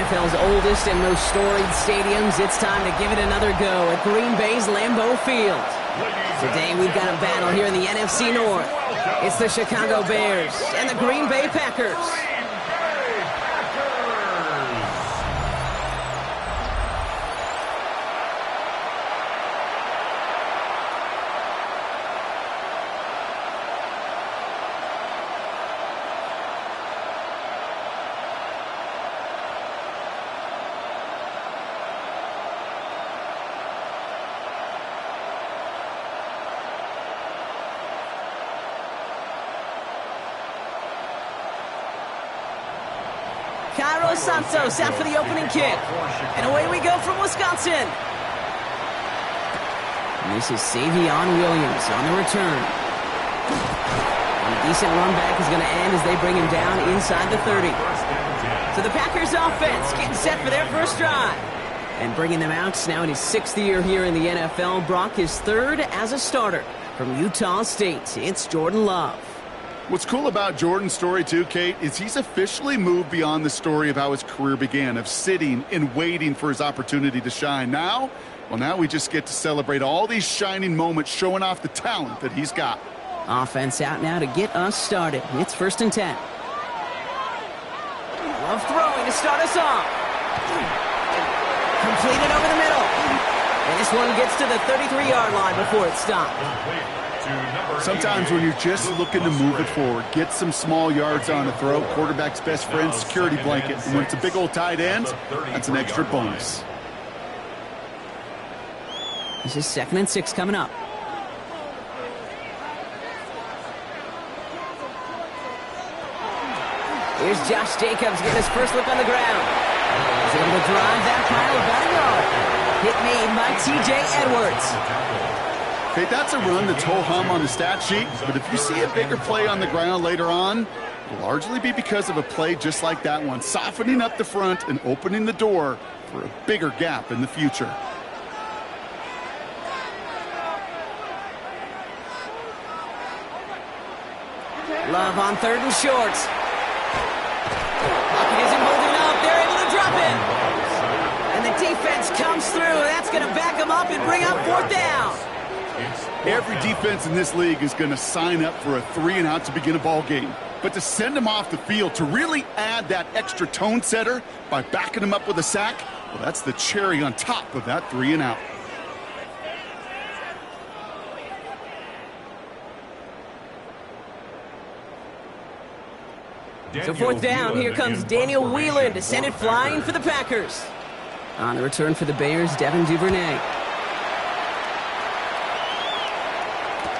NFL's oldest and most storied stadiums, it's time to give it another go at Green Bay's Lambeau Field. Today we've got a battle here in the NFC North. It's the Chicago Bears and the Green Bay Packers. Cairo Santos out for the opening kick. And away we go from Wisconsin. And this is Savion Williams on the return. And a decent run back is going to end as they bring him down inside the 30. So the Packers offense getting set for their first drive. And bringing them out now in his 6th year here in the NFL. Brock, his 3rd as a starter from Utah State. It's Jordan Love. What's cool about Jordan's story, too, Kate, is he's officially moved beyond the story of how his career began, of sitting and waiting for his opportunity to shine. Now, well, now we just get to celebrate all these shining moments, showing off the talent that he's got. Offense out now to get us started. It's 1st and 10. Love throwing to start us off. Completed over the middle. And this one gets to the 33-yard line before it stopped. Sometimes when you're just looking to move it forward, get some small yards on a throw, quarterback's best friend, security blanket. And when it's a big old tight end, that's an extra bonus. This is 2nd and 6 coming up. Here's Josh Jacobs getting his first look on the ground. He's able to drive that pile about a yard. Hit made by T.J. Edwards. Okay, that's a run that's ho-hum on the stat sheet, but if you see a bigger play on the ground later on, it'll largely be because of a play just like that one, softening up the front and opening the door for a bigger gap in the future. Love on 3rd and short. Pocket isn't holding up. They're able to drop it. And the defense comes through. That's going to back them up and bring up 4th down. Every defense in this league is going to sign up for a 3-and-out to begin a ball game. But to send them off the field, to really add that extra tone setter by backing them up with a sack, well, that's the cherry on top of that 3-and-out. So 4th down, here comes Daniel Whelan to send it flying for the Packers. On the return for the Bears, Devin Duvernay.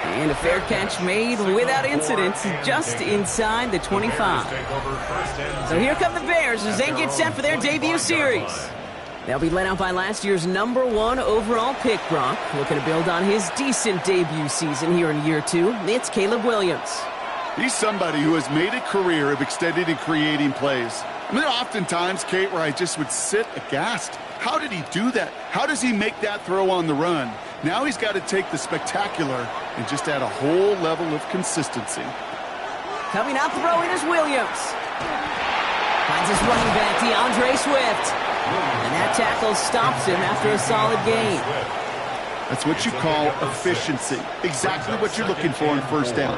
And a fair catch made without incident, just inside the 25. So here come the Bears as they get set for their debut series. They'll be led out by last year's #1 overall pick, Brock. Looking to build on his decent debut season here in year 2. It's Caleb Williams. He's somebody who has made a career of extending and creating plays. I mean, there are often times, Kate, where I just would sit aghast. How did he do that? How does he make that throw on the run? Now he's got to take the spectacular and just add a whole level of consistency. Coming out throwing is Williams. Finds his running back, DeAndre Swift. And that tackle stops him after a solid gain. That's what you call efficiency. Exactly what you're looking for in 1st down.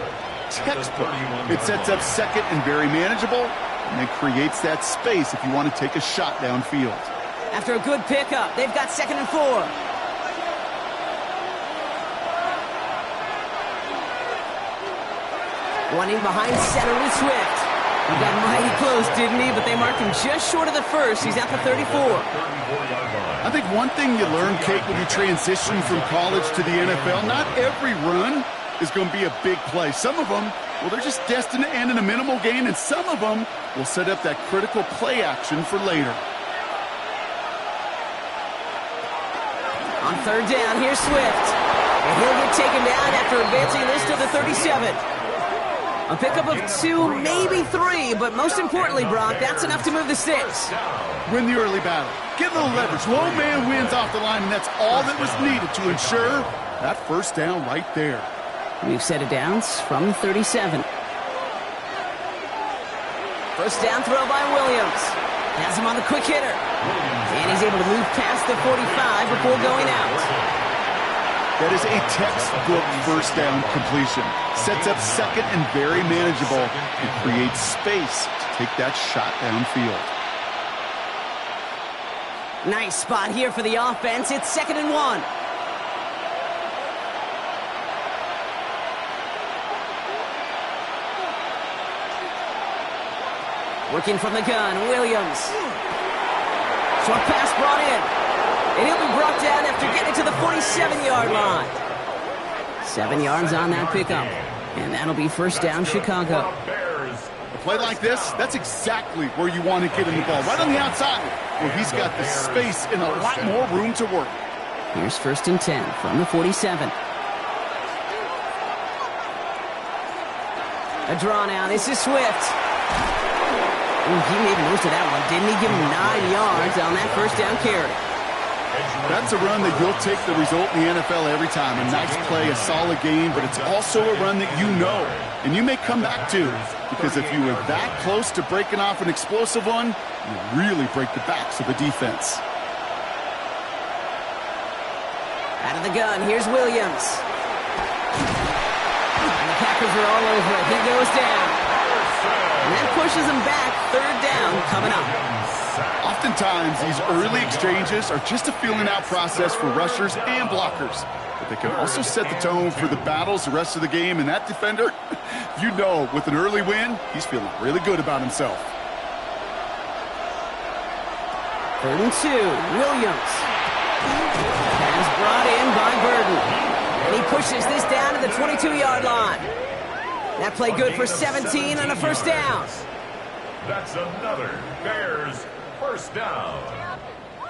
Textbook. It sets up 2nd and very manageable, and then creates that space if you want to take a shot downfield. After a good pickup, they've got 2nd and 4. One in behind center with Swift. He got mighty close, didn't he? But they marked him just short of the 1st. He's at the 34. I think one thing you learn, Kate, when you transition from college to the NFL, not every run is going to be a big play. Some of them, well, they're just destined to end in a minimal gain, and some of them will set up that critical play action for later. On 3rd down, here's Swift. And he'll get taken down after advancing this to the 37. A pickup of 2, maybe 3, but most importantly, Brock, that's enough to move the sticks. Win the early battle. Get a little leverage. One man wins off the line, and that's all that was needed to ensure that 1st down right there. We've set it downs from 37. 1st down throw by Williams. Has him on the quick hitter. And he's able to move past the 45 before going out. That is a textbook first down completion. Sets up second and very manageable. It creates space to take that shot downfield. Nice spot here for the offense. It's 2nd and 1. Working from the gun, Williams. Short pass brought in. And he'll be brought down after getting to the 47-yard line. 7 yards on that pickup. And that'll be first down, Chicago. A play like this, that's exactly where you want to get in the ball. Right on the outside, where he's got the space and a lot more room to work. Here's 1st and 10 from the 47. A draw now. This is Swift. Ooh, he made most of that one, didn't he? Give him 9 yards on that first down carry. That's a run that you'll take the result in the NFL every time. A nice play, a solid game, but it's also a run that you know and you may come back to, because if you were that close to breaking off an explosive one, you really break the backs of the defense. Out of the gun, here's Williams. And the Packers are all over it. He goes down. And that pushes him back. 3rd down coming up. Oftentimes, these early exchanges are just a feeling-out process for rushers and blockers. But they can also set the tone for the battles the rest of the game. And that defender, you know, with an early win, he's feeling really good about himself. 3rd and 2, Williams. Pass brought in by Burden. And he pushes this down to the 22-yard line. That play good for 17 and a first down. That's another Bears first down.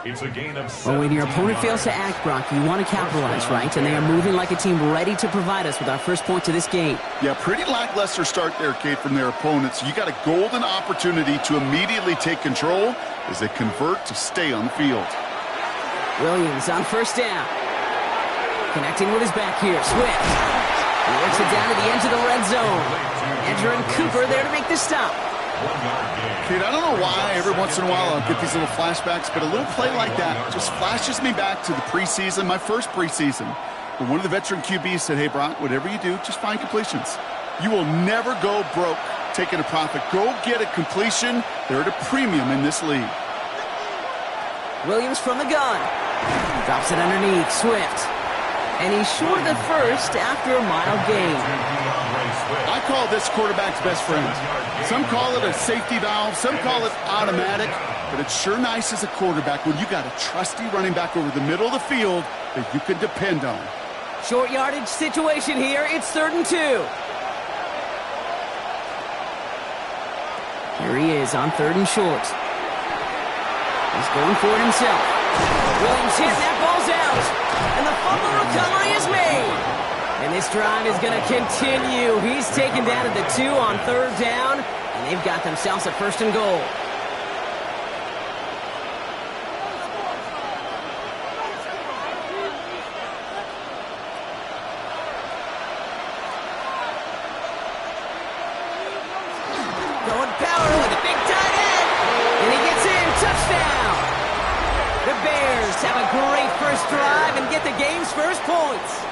It's a gain of 7. Well, when your opponent fails to act, Brock, you want to capitalize, right? And they are moving like a team ready to provide us with our first points of this game. Yeah, pretty lackluster start there, Kate, from their opponents. You got a golden opportunity to immediately take control as they convert to stay on the field. Williams on first down. Connecting with his back here, Swift. He works it down to the edge of the red zone. Edger and Cooper there to make the stop. Kate, I don't know why every once in a while I'll get these little flashbacks, but a little play like that just flashes me back to the preseason, my first preseason, when one of the veteran QBs said, hey, Brock, whatever you do, just find completions. You will never go broke taking a profit. Go get a completion. They're at a premium in this league. Williams from the gun. Drops it underneath, Swift. And he's short of the first after a mild gain. I call this quarterback's best friend. Some call it a safety valve, some call it automatic, but it's sure nice as a quarterback when you got a trusty running back over the middle of the field that you can depend on. Short yardage situation here. It's 3rd and 2. Here he is on 3rd and short. He's going for it himself. Williams hit, that ball's out. And the fumble recovery is made. And this drive is going to continue. He's taken down at the 2 on 3rd down. And they've got themselves a 1st and goal. Going power with a big tight end. And he gets in. Touchdown. The Bears have a great first drive and get the game's first points.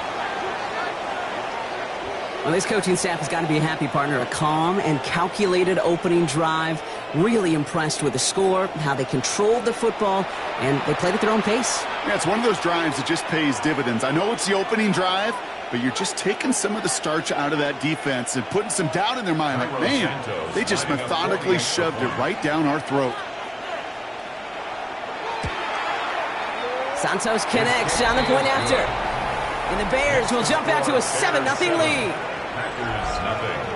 Well, this coaching staff has got to be a happy partner. A calm and calculated opening drive. Really impressed with the score, how they controlled the football, and they played at their own pace. Yeah, it's one of those drives that just pays dividends. I know it's the opening drive, but you're just taking some of the starch out of that defense and putting some doubt in their mind. Like, man, they just methodically shoved it right down our throat. Santos connects on the point after. And the Bears will jump out to a 7-0 lead. Packers nothing.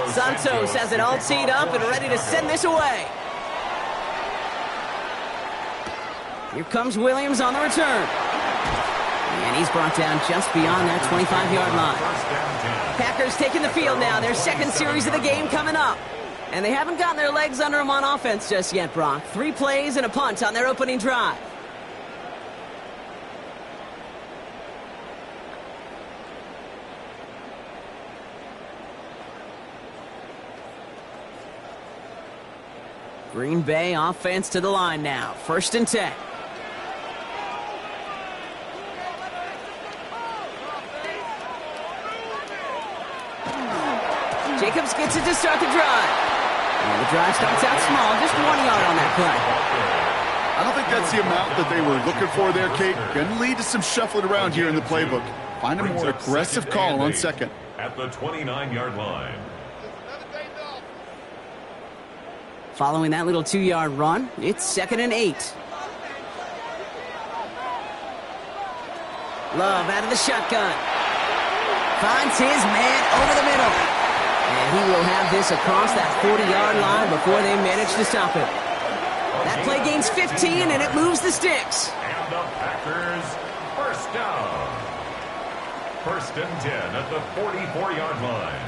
Santos has it all teed up and ready to send this away. Here comes Williams on the return. And he's brought down just beyond that 25-yard line. Packers taking the field now. Their second series of the game coming up. And they haven't gotten their legs under them on offense just yet, Brock. 3 plays and a punt on their opening drive. Green Bay offense to the line now. 1st and 10. Jacobs gets it to start the drive. And the drive starts out small, just 1 yard on that play. I don't think that's the amount that they were looking for there, Kate. Going to lead to some shuffling around here in the playbook. Find a more aggressive call on second. At the 29-yard line. Following that little 2-yard run, it's 2nd and 8. Love out of the shotgun. Finds his man over the middle. And he will have this across that 40-yard line before they manage to stop it. That play gains 15, and it moves the sticks. And the Packers, 1st down. 1st and 10 at the 44-yard line.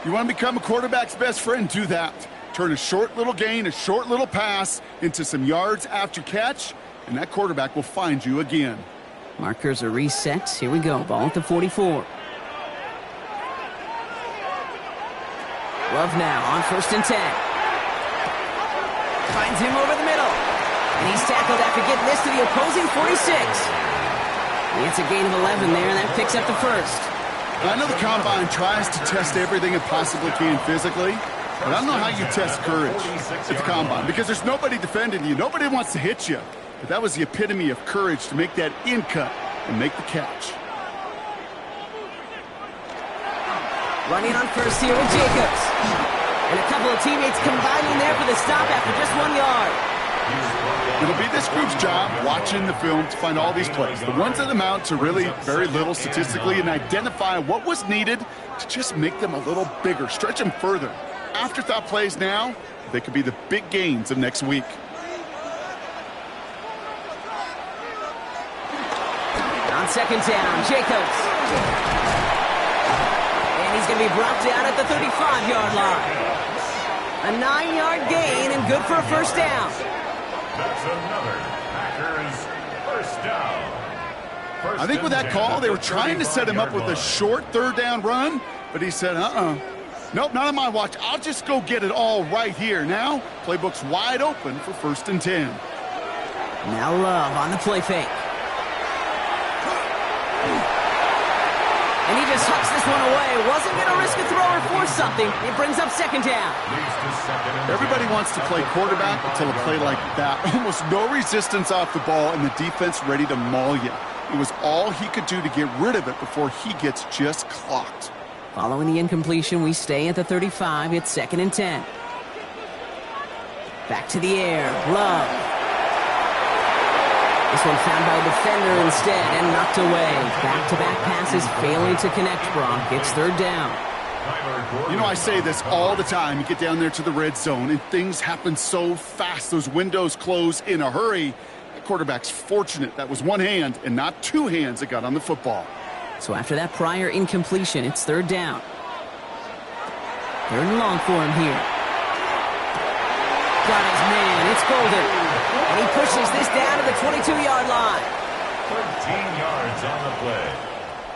You want to become a quarterback's best friend, do that. Turn a short little gain, a short little pass into some yards after catch, and that quarterback will find you again. Markers are reset. Here we go. Ball at the 44. Love now on 1st and 10. Finds him over the middle. And he's tackled after getting this to the opposing 46. It's a gain of 11 there, and that picks up the 1st. I know the Combine tries to test everything it possibly can physically, but I don't know how you test courage at the Combine, because there's nobody defending you. Nobody wants to hit you. But that was the epitome of courage to make that in cut and make the catch. Running on 1st here with Jacobs. And a couple of teammates combining there for the stop after just 1 yard. It'll be this group's job watching the film to find all these plays. The ones that amount to really very little statistically, and identify what was needed to just make them a little bigger, stretch them further. Afterthought plays now, they could be the big gains of next week. On 2nd down, Jacobs. And he's going to be brought down at the 35-yard line. A 9-yard gain and good for a 1st down. That's another Packers 1st down. I think with that call, they were trying to set him up with a short 3rd down run, but he said, nope, not on my watch. I'll just go get it all right here. Now, playbook's wide open for 1st and 10. Now Love on the play fake. And he just hucks this one away. Wasn't going to risk a throw or force something. It brings up 2nd down. Everybody wants to play quarterback until a play like that. Almost no resistance off the ball and the defense ready to maul you. It was all he could do to get rid of it before he gets just clocked. Following the incompletion, we stay at the 35. It's 2nd and 10. Back to the air. Love. This one found by a defender instead and knocked away. Back-to-back passes failing to connect, Brock. It's 3rd down. You know, I say this all the time. You get down there to the red zone, and things happen so fast. Those windows close in a hurry. The quarterback's fortunate that was one hand and not 2 hands that got on the football. So after that prior incompletion, it's 3rd down. 3rd and long for him here. Got his man. It's Golden. And he pushes this down to the 22-yard line. 13 yards on the play.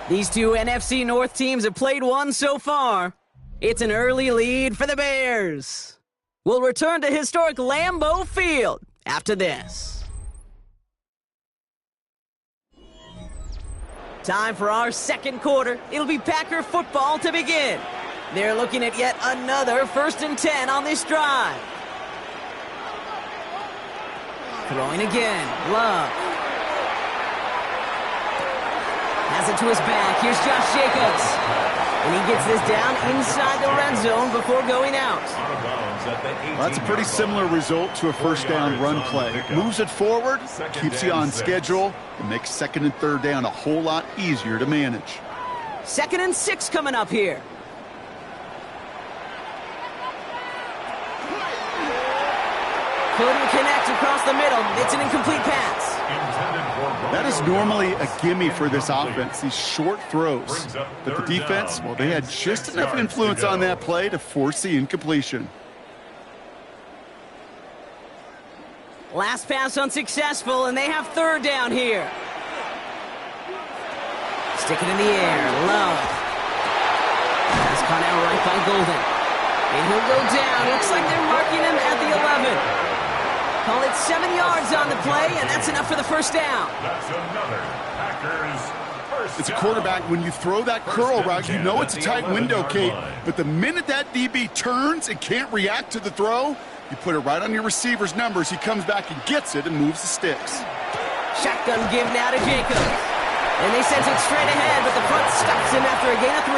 These two NFC North teams have played one so far. It's an early lead for the Bears. We'll return to historic Lambeau Field after this. Time for our 2nd quarter. It'll be Packer football to begin. They're looking at yet another 1st and 10 on this drive. Throwing again. Love. Has it to his back. Here's Josh Jacobs. And he gets this down inside the red zone before going out. Well, that's a pretty similar result to a 1st down run play. Moves it forward, keeps you on schedule, and makes 2nd and 3rd down a whole lot easier to manage. 2nd and 6 coming up here. Couldn't connect across the middle. It's an incomplete pass. That is normally a gimme for this offense, these short throws. But the defense, well, they had just enough influence on that play to force the incompletion. Last pass unsuccessful, and they have third down here. Stick it in the air. Love. Pass caught out right by Golden. And he'll go down. Looks like they're marking him at the 11. Call it 7 yards on the play, and that's enough for the first down. That's another Packers first It's a down. quarterback, when you throw that curl route, you know it's a tight window, Kate. But the minute that DB turns and can't react to the throw, you put it right on your receiver's numbers. He comes back and gets it and moves the sticks. Shotgun give now to Jacobs. And they send it straight ahead, but the front stops him after a gain of 3.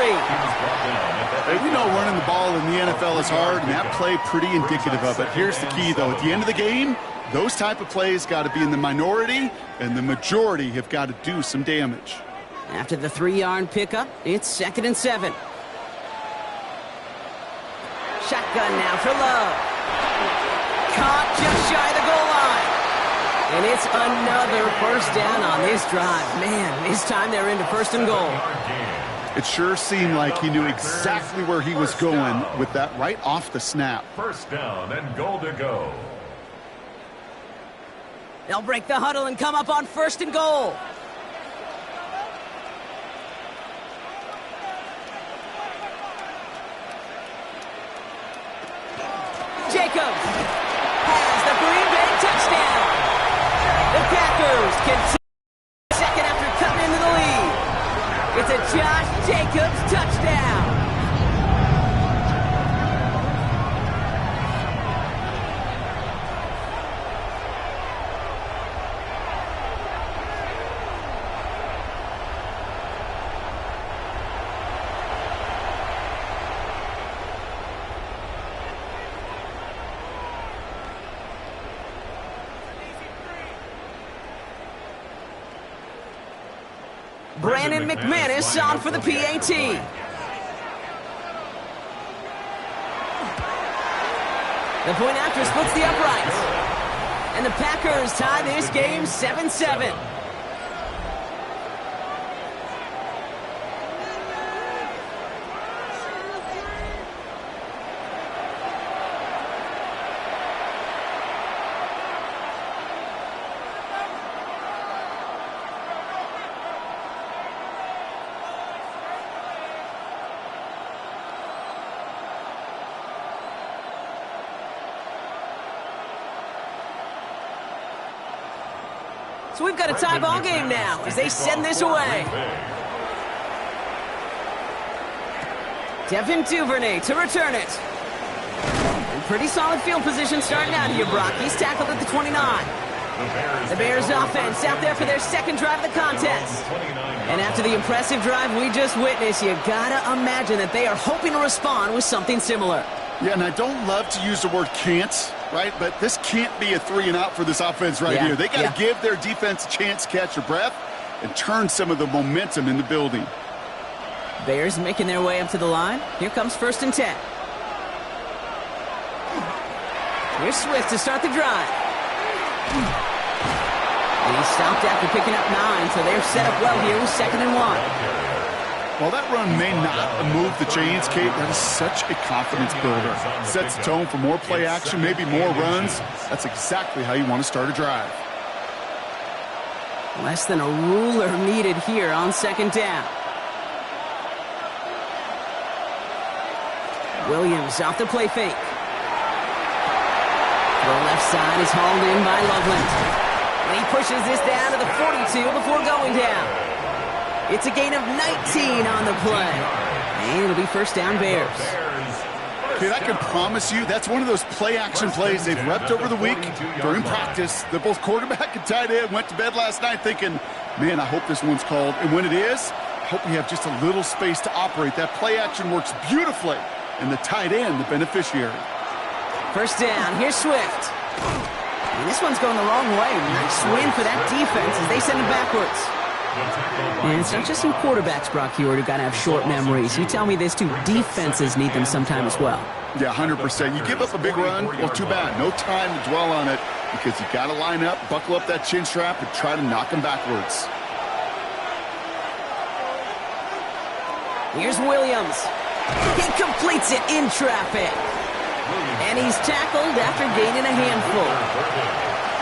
Hey, we know running the ball in the NFL is hard, and that play pretty indicative of it. Here's the key, though. At the end of the game, those type of plays got to be in the minority, and the majority have got to do some damage. After the 3-yard pickup, it's 2nd and 7. Shotgun now for Love. Caught just shy of the goal line. And it's another first down on this drive. Man, this time they're into 1st and goal. It sure seemed like he knew exactly where he was going with that right off the snap. First down and goal to go. They'll break the huddle and come up on 1st and goal. Jacobs has the Green Bay touchdown. The Packers can second after cutting into the lead. It's a Josh Jacobs touchdown. Brandon McManus on for the PAT. The point after splits the uprights. And the Packers tie this game 7-7. So we've got a tie ball game now as they send this away. Devin Duvernay to return it. And pretty solid field position starting out here, Brock. He's tackled at the 29. The Bears offense out there for their second drive of the contest. And after the impressive drive we just witnessed, you gotta imagine that they are hoping to respond with something similar. Yeah, and I don't love to use the word can't, right? But this can't be a 3-and-out for this offense right here. They got to give their defense a chance to catch their breath and turn some of the momentum in the building. Bears making their way up to the line. Here comes 1st and 10. Here's Swift to start the drive. And he stopped after picking up 9, so they're set up well here with 2nd and 1. While that run may not move the chains, Kate, that is such a confidence builder. Sets the tone for more play action, maybe more runs. That's exactly how you want to start a drive. Less than a ruler needed here on 2nd down. Williams off the play fake. The left side is hauled in by Loveland. And he pushes this down to the 42 before going down. It's a gain of 19 on the play. And it'll be 1st down Bears. Kid, I can promise you that's one of those play-action plays they've repped over the week during practice. They're both quarterback and tight end. Went to bed last night thinking, man, I hope this one's called. And when it is, I hope we have just a little space to operate. That play-action works beautifully. And the tight end, the beneficiary. 1st down. Here's Swift. And this one's going the wrong way. Nice win for that defense as they send it backwards. And it's not just some quarterbacks, Brock Hewitt, who got to have short memories. You tell me this too, defenses need them sometime as well. Yeah, 100%. You give up a big run, well, too bad. No time to dwell on it because you got to line up, buckle up that chin strap, and try to knock him backwards. Here's Williams. He completes it in traffic. And he's tackled after gaining a handful.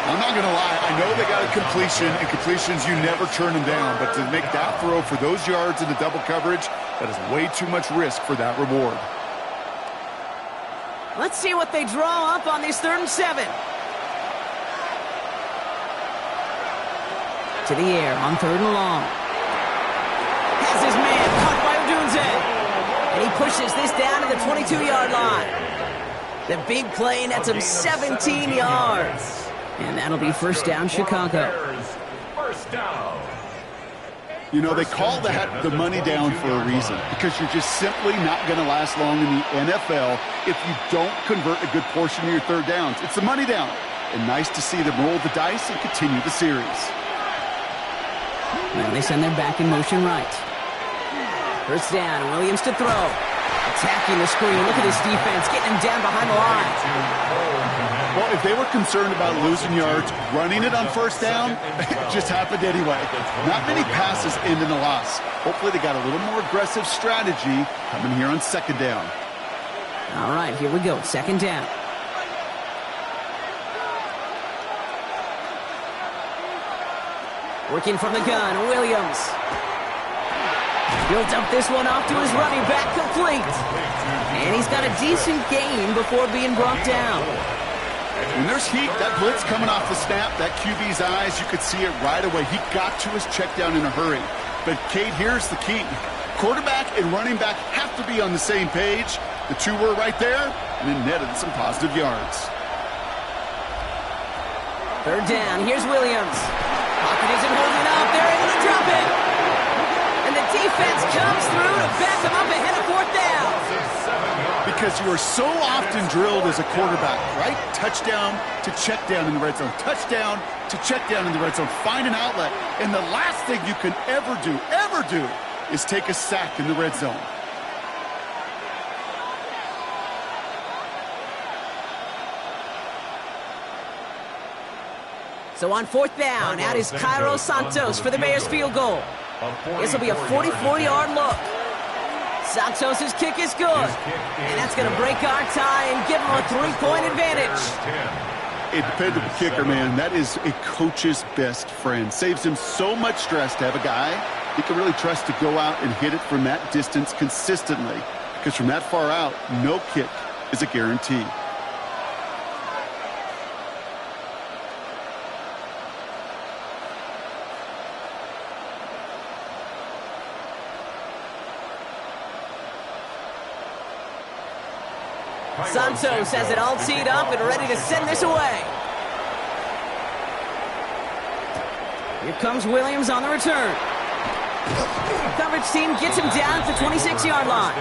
I'm not going to lie. I know they got a completion, and completions, you never turn them down. But to make that throw for those yards in the double coverage, that is way too much risk for that reward. Let's see what they draw up on this 3rd and 7. To the air on 3rd and long. Has his man caught by Odunze. And he pushes this down to the 22-yard line. The big play nets him 17 yards. And that'll be 1st down, Chicago. First down. You know, they call that the money down for a reason, because you're just simply not going to last long in the NFL if you don't convert a good portion of your 3rd downs. It's the money down. And nice to see them roll the dice and continue the series. Well, they send their back in motion right. 1st down, Williams to throw. Attacking the screen. Look at this defense, getting him down behind the line. Well, if they were concerned about losing yards, running it on 1st down, it just happened anyway. Not many passes end in a loss. Hopefully they got a little more aggressive strategy coming here on 2nd down. All right, here we go. 2nd down. Working from the gun, Williams. He'll dump this one off to his running back, complete. And he's got a decent gain before being brought down. When there's heat, that blitz coming off the snap, that QB's eyes, you could see it right away. He got to his check down in a hurry. But, Kate, here's the key. Quarterback and running back have to be on the same page. The two were right there, and it netted some positive yards. 3rd down, here's Williams. Pocket isn't holding up. They're able to drop it. And the defense comes through to back them up ahead of 4th down. Because you are so often drilled as a quarterback, right? Touchdown to check down in the red zone. Touchdown to check down in the red zone. Find an outlet. And the last thing you can ever do, is take a sack in the red zone. So on 4th down, out is Cairo Santos for the Bears field goal. This will be a 44-yard look. Santos' kick is good. And that's going to break our tie and give him a 3-point advantage. A dependable kicker, man. That is a coach's best friend. Saves him so much stress to have a guy he can really trust to go out and hit it from that distance consistently. Because from that far out, no kick is a guarantee. Santos has it all teed up and ready to send this away. Here comes Williams on the return. Coverage team gets him down at the 26-yard line.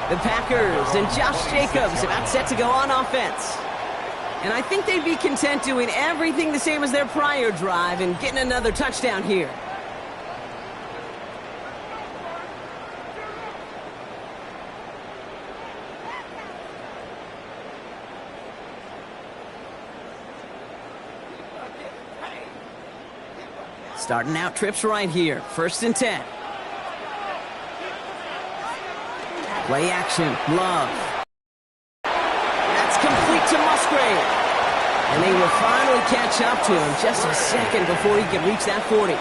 The Packers and Josh Jacobs about set to go on offense. And I think they'd be content doing everything the same as their prior drive and getting another touchdown here. Starting out trips right here. 1st and 10. Play action. Love. That's complete to Musgrave. And they will finally catch up to him just a second before he can reach that 40.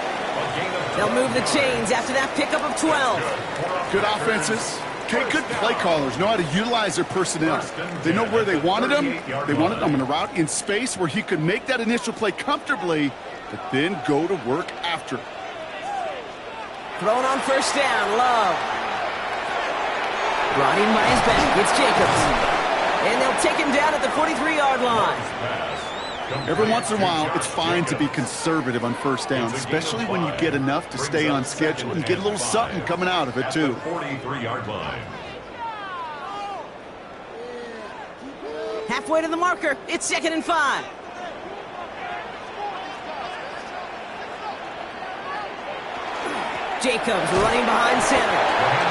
They'll move the chains after that pickup of 12. Good offenses. Okay, good play callers know how to utilize their personnel. They know where they wanted him. They wanted him in a route in space where he could make that initial play comfortably, but then go to work after. Thrown on 1st down, Love. Brought in by his back, it's Jacobs. And they'll take him down at the 43-yard line. Every once in a while, it's fine to be conservative on 1st down, especially when you get enough to stay on schedule and get a little something coming out of it, too. 43-yard line. Halfway to the marker, it's 2nd and 5. Jacobs running behind center.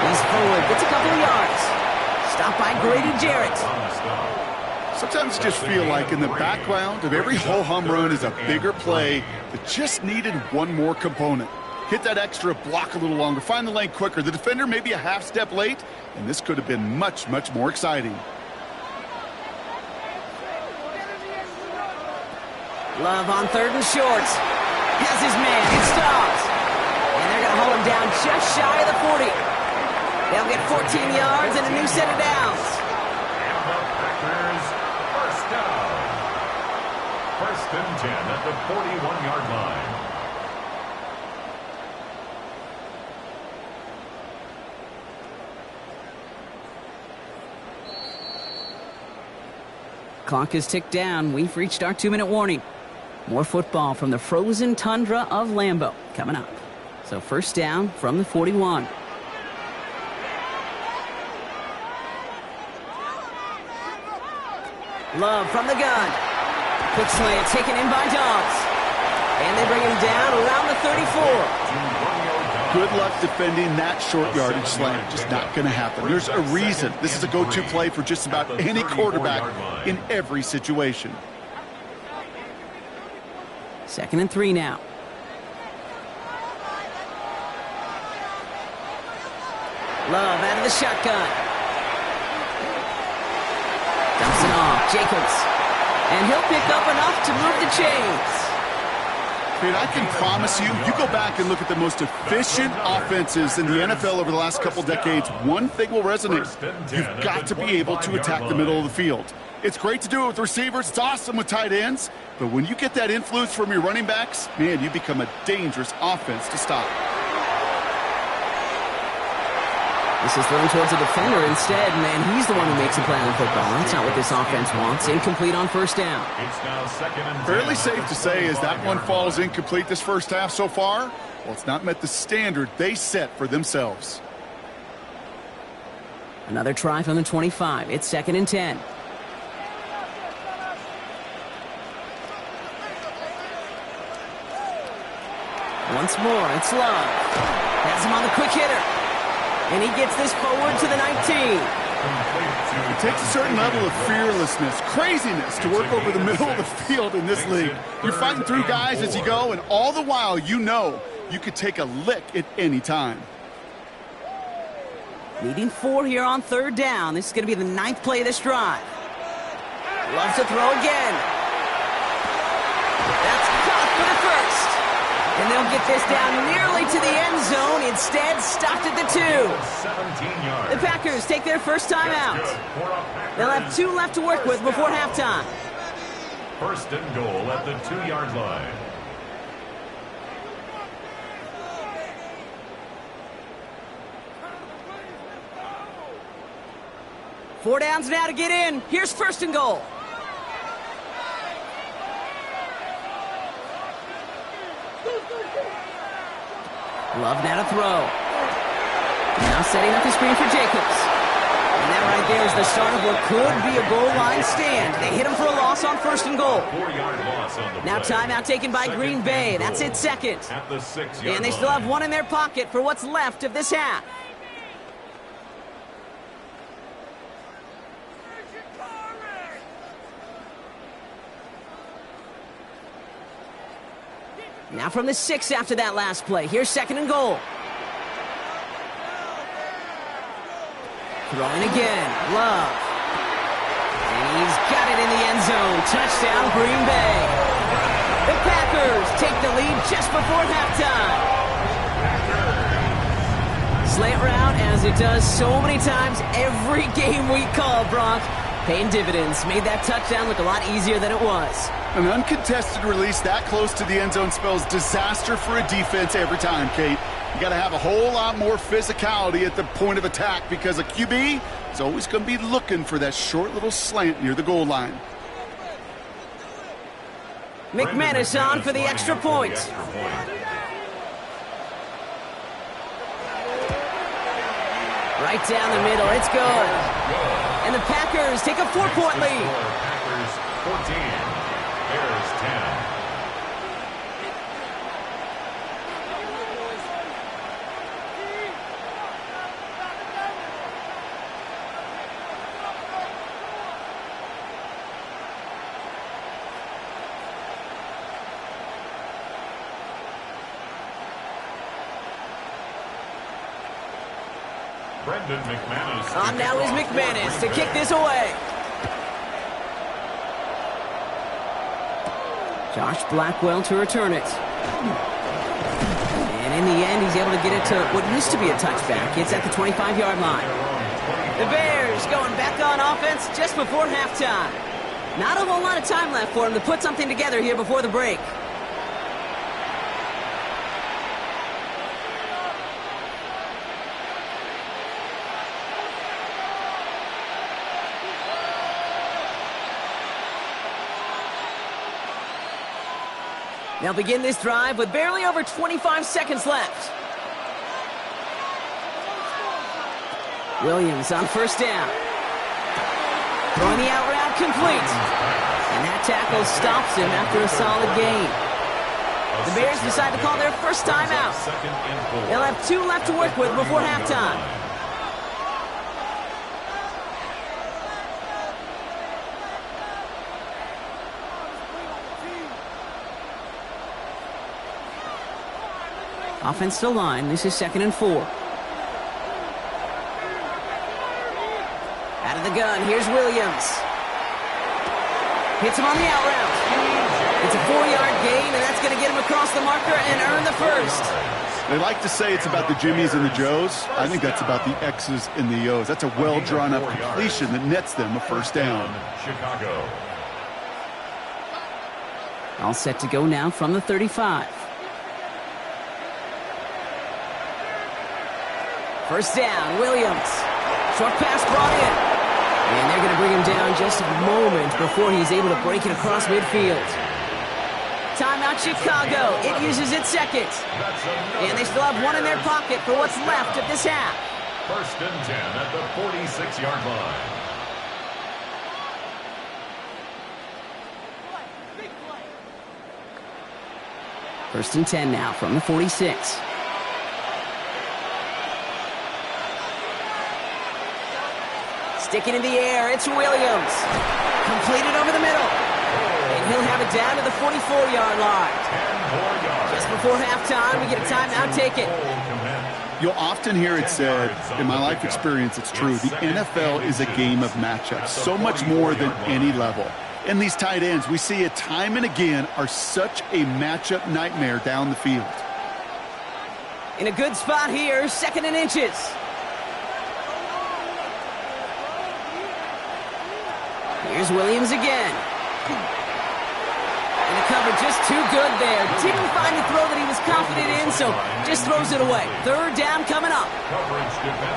He's forward, gets a couple of yards. Stopped by Grady Jarrett. Sometimes you just feel like in the background of every ho-hum run is a bigger play that just needed one more component. Hit that extra block a little longer, find the lane quicker. The defender may be a half step late, and this could have been much, much more exciting. Love on 3rd and short. Has his man. He stops. And they're going to hold him down just shy of the 40. They'll get 14 yards and a new set of downs. And the Packers, first down. 1st and 10 at the 41-yard line. Clock is ticked down. We've reached our 2-minute warning. More football from the frozen tundra of Lambeau coming up. So first down from the 41. Love from the gun. Quick slant taken in by Dobbs. And they bring him down around the 34. Good luck defending that short yardage slant. Just not going to happen. There's a reason. This is a go-to play for just about any quarterback in every situation. 2nd and 3 now. Love out of the shotgun. Dumps it off. Jacobs. And he'll pick up enough to move the chains. And I can promise you, you go back and look at the most efficient offenses in the NFL over the last couple decades, one thing will resonate. You've got to be able to attack the middle of the field. It's great to do it with receivers. It's awesome with tight ends. But when you get that influence from your running backs, man, you become a dangerous offense to stop. This is thrown towards a defender instead, and he's the one who makes a play on football. That's not what this offense wants. Incomplete on first down. It's now 2nd and 10. Fairly safe to say as that one falls incomplete this first half so far, well, it's not met the standard they set for themselves. Another try from the 25. It's 2nd and 10. Once more, it's Love. Has him on the quick hitter. And he gets this forward to the 19. It takes a certain level of fearlessness, craziness to work over the middle of the field in this league. You're fighting through guys as you go, and all the while you know you could take a lick at any time. Needing 4 here on 3rd down. This is going to be the 9th play of this drive. Loves to throw again. That's caught for the first. And they'll get this down nearly to the end zone. Instead, stopped at the 2. 17 yards. The Packers take their first time out. They'll have 2 left to work with before halftime. 1st and goal at the 2-yard line. Four downs now to get in. Here's 1st and goal. Love now to throw. Now setting up the screen for Jacobs. And that right there is the start of what could be a goal line stand. They hit him for a loss on 1st and goal. 4-yard loss on the Now play. timeout taken by Green Bay. That's it, 2nd. At the 6-yard And they still line. have 1 in their pocket for what's left of this half. Now from the 6 after that last play. Here's 2nd and goal. Throwing again. Love. And he's got it in the end zone. Touchdown, Green Bay. The Packers take the lead just before halftime. Slant route, as it does so many times every game we call, Bronk. Paying dividends. Made that touchdown look a lot easier than it was. An uncontested release that close to the end zone spells disaster for a defense every time, Kate. You got to have a whole lot more physicality at the point of attack because a QB is always going to be looking for that short little slant near the goal line. McManus on for the extra point. Right down the middle. It's good. And the Packers take a 4-point lead. Packers 14. Bears 10. Brendan McManus. On now is McManus to kick this away. Josh Blackwell to return it. And in the end, he's able to get it to what used to be a touchback. It's at the 25-yard line. The Bears going back on offense just before halftime. Not a whole lot of time left for him to put something together here before the break. They'll begin this drive with barely over 25 seconds left. Williams on first down. Throwing the out route complete. And that tackle stops him after a solid gain. The Bears decide to call their first timeout. They'll have 2 left to work with before halftime. Offensive line, this is 2nd and 4. Out of the gun, here's Williams. Hits him on the out route. It's a 4-yard gain, and that's going to get him across the marker and earn the first. They like to say it's about the Jimmies and the Joes. I think that's about the X's and the O's. That's a well-drawn-up completion that nets them a first down. Chicago. All set to go now from the 35. First down, Williams. Short pass brought in. And they're going to bring him down just a moment before he's able to break it across midfield. Timeout Chicago. It uses its second. And they still have 1 in their pocket for what's left of this half. First and 10 at the 46-yard line. First and 10 now from the 46. Sticking in the air, it's Williams. Completed over the middle. And he'll have it down to the 44-yard line. Just before halftime, we get a timeout taken. You'll often hear it said, in my life experience, it's true, the NFL is a game of matchups, so much more than any level. And these tight ends, we see it time and again, are such a matchup nightmare down the field. In a good spot here, 2nd and inches. Here's Williams again. And the cover just too good there. Didn't find the throw that he was confident in, so just throws it away. 3rd down coming up.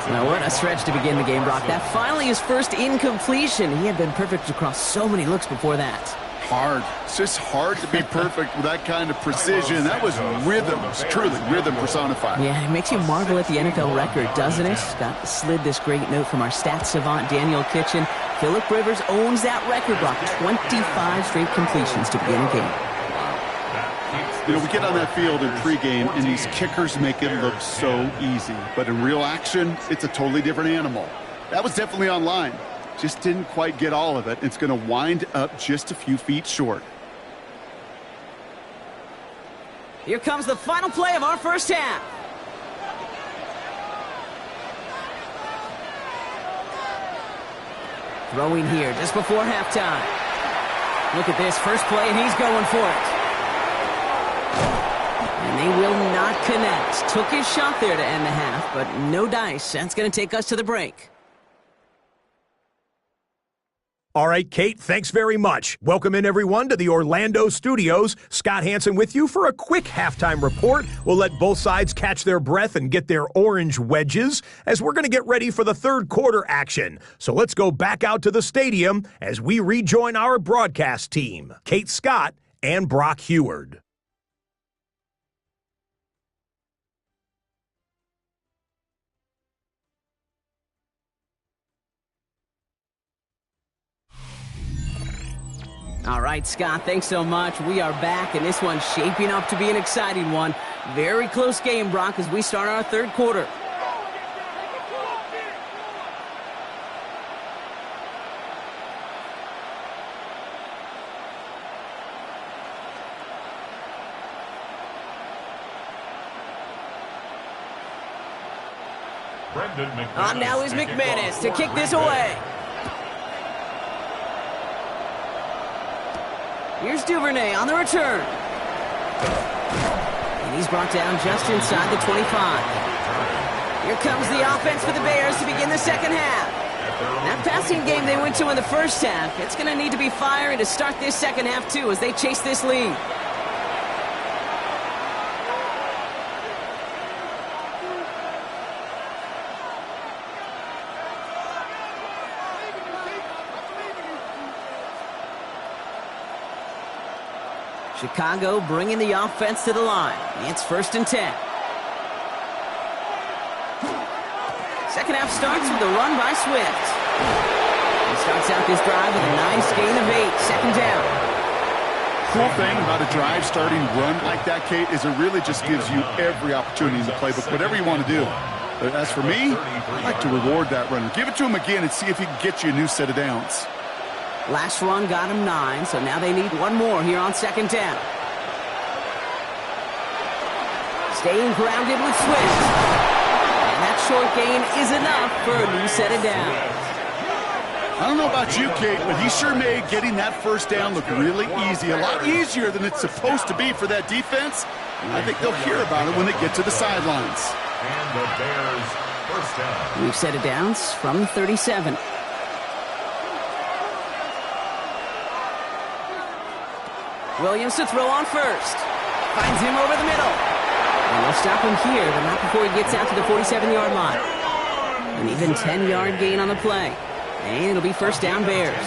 Now what a stretch to begin the game, Brock. That finally his first incompletion. He had been perfect across so many looks before that. Hard. It's just hard to be perfect with that kind of precision. That was rhythm. It's truly rhythm personified. Yeah, it makes you marvel at the NFL record, doesn't it? Got slid this great note from our stats savant, Daniel Kitchen. Phillip Rivers owns that record, Brock. 25 straight completions to begin a game. You know, we get on that field in pregame, and these kickers make it look so easy. But in real action, it's a totally different animal. That was definitely online. Just didn't quite get all of it. It's going to wind up just a few feet short. Here comes the final play of our first half. Throwing here just before halftime. Look at this first play, and he's going for it. And they will not connect. Took his shot there to end the half, but no dice. That's going to take us to the break. All right, Kate, thanks very much. Welcome in, everyone, to the Orlando studios. Scott Hansen with you for a quick halftime report. We'll let both sides catch their breath and get their orange wedges as we're going to get ready for the third quarter action. So let's go back out to the stadium as we rejoin our broadcast team, Kate Scott and Brock Heward. All right, Scott, thanks so much. We are back, and this one's shaping up to be an exciting one. Very close game, Brock, as we start our third quarter. Now is McManus to kick this away. Here's Duvernay on the return. And he's brought down just inside the 25. Here comes the offense for the Bears to begin the second half. That passing game they went to in the first half, it's going to need to be firing to start this second half too as they chase this lead. Chicago bringing the offense to the line. It's 1st and 10. Second half starts with a run by Swift. He starts out this drive with a nice gain of 8. Second down. Cool thing about a drive starting run like that, Kate, is it really just gives you every opportunity in the playbook, whatever you want to do. But as for me, I like to reward that runner. Give it to him again and see if he can get you a new set of downs. Last run got him 9, so now they need one more here on second down. Staying grounded with Swift. And that short gain is enough for a new set of downs. I don't know about you, Kate, but he sure made getting that first down look really easy. A lot easier than it's supposed to be for that defense. I think they'll hear about it when they get to the sidelines. And the Bears first down. We've set of downs from 37. Williams to throw on first. Finds him over the middle. And they'll stop him here, but not before he gets out to the 47-yard line. An even 10-yard gain on the play. And it'll be first down Bears.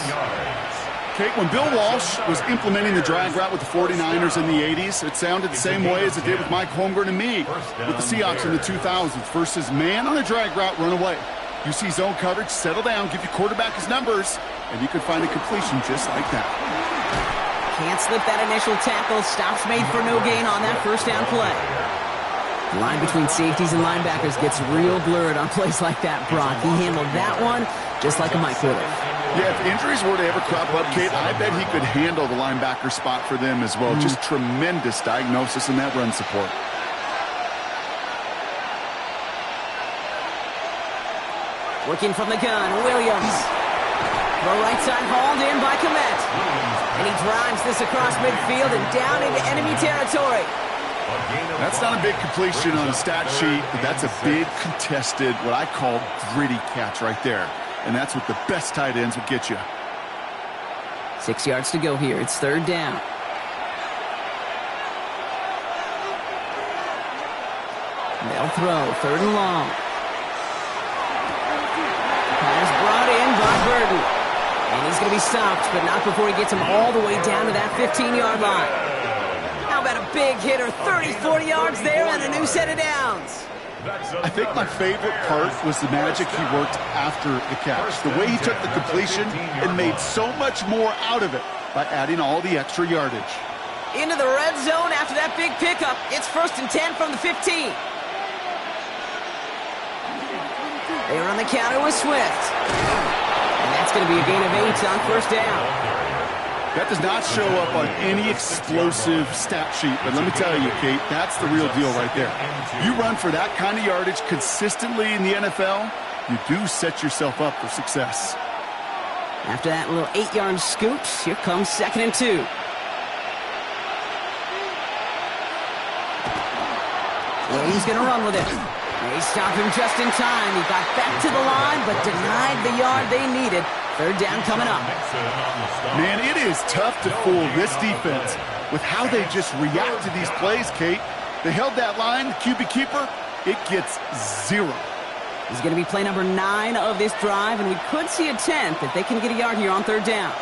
Kate, when Bill Walsh was implementing the drag route with the 49ers in the 80s, it sounded the same way as it did with Mike Holmgren and me with the Seahawks in the 2000s versus man on a drag route, run away. You see zone coverage, settle down, give your quarterback his numbers, and you could find a completion just like that. Can't slip that initial tackle. Stops made for no gain on that first down play. The line between safeties and linebackers gets real blurred on plays like that, Brock. He handled that one just like a Mike would have. Yeah, if injuries were to ever crop up, Kate, I bet he could handle the linebacker spot for them as well. Just tremendous diagnosis in that run support. Working from the gun, Williams. The right side hauled in by Komet. And he drives this across midfield and down into enemy territory. That's not a big completion on a stat sheet, but that's a big contested, what I call gritty catch right there. And that's what the best tight ends will get you. 6 yards to go here. It's third down. They'll throw. Third and long. Pass brought in by Burton. And he's going to be stopped, but not before he gets him all the way down to that 15-yard line. How about a big hitter? 30, 40 yards there and a new set of downs. I think my favorite part was the magic he worked after the catch. The way he took the completion and made so much more out of it by adding all the extra yardage. Into the red zone after that big pickup. It's 1st and 10 from the 15. They are on the counter with Swift. And that's going to be a gain of 8 on first down. That does not show up on any explosive stat sheet, but let me tell you, Kate, that's the real deal right there. You run for that kind of yardage consistently in the NFL, you do set yourself up for success. After that little 8-yard scoot, here comes 2nd and 2. Williams going to run with it. They stopped him just in time. He got back to the line, but denied the yard they needed. Third down coming up. Man, it is tough to fool this defense with how they just react to these plays, Kate. They held that line, the QB keeper, it gets 0. He's going to be play number 9 of this drive, and we could see a 10th if they can get a yard here on third down.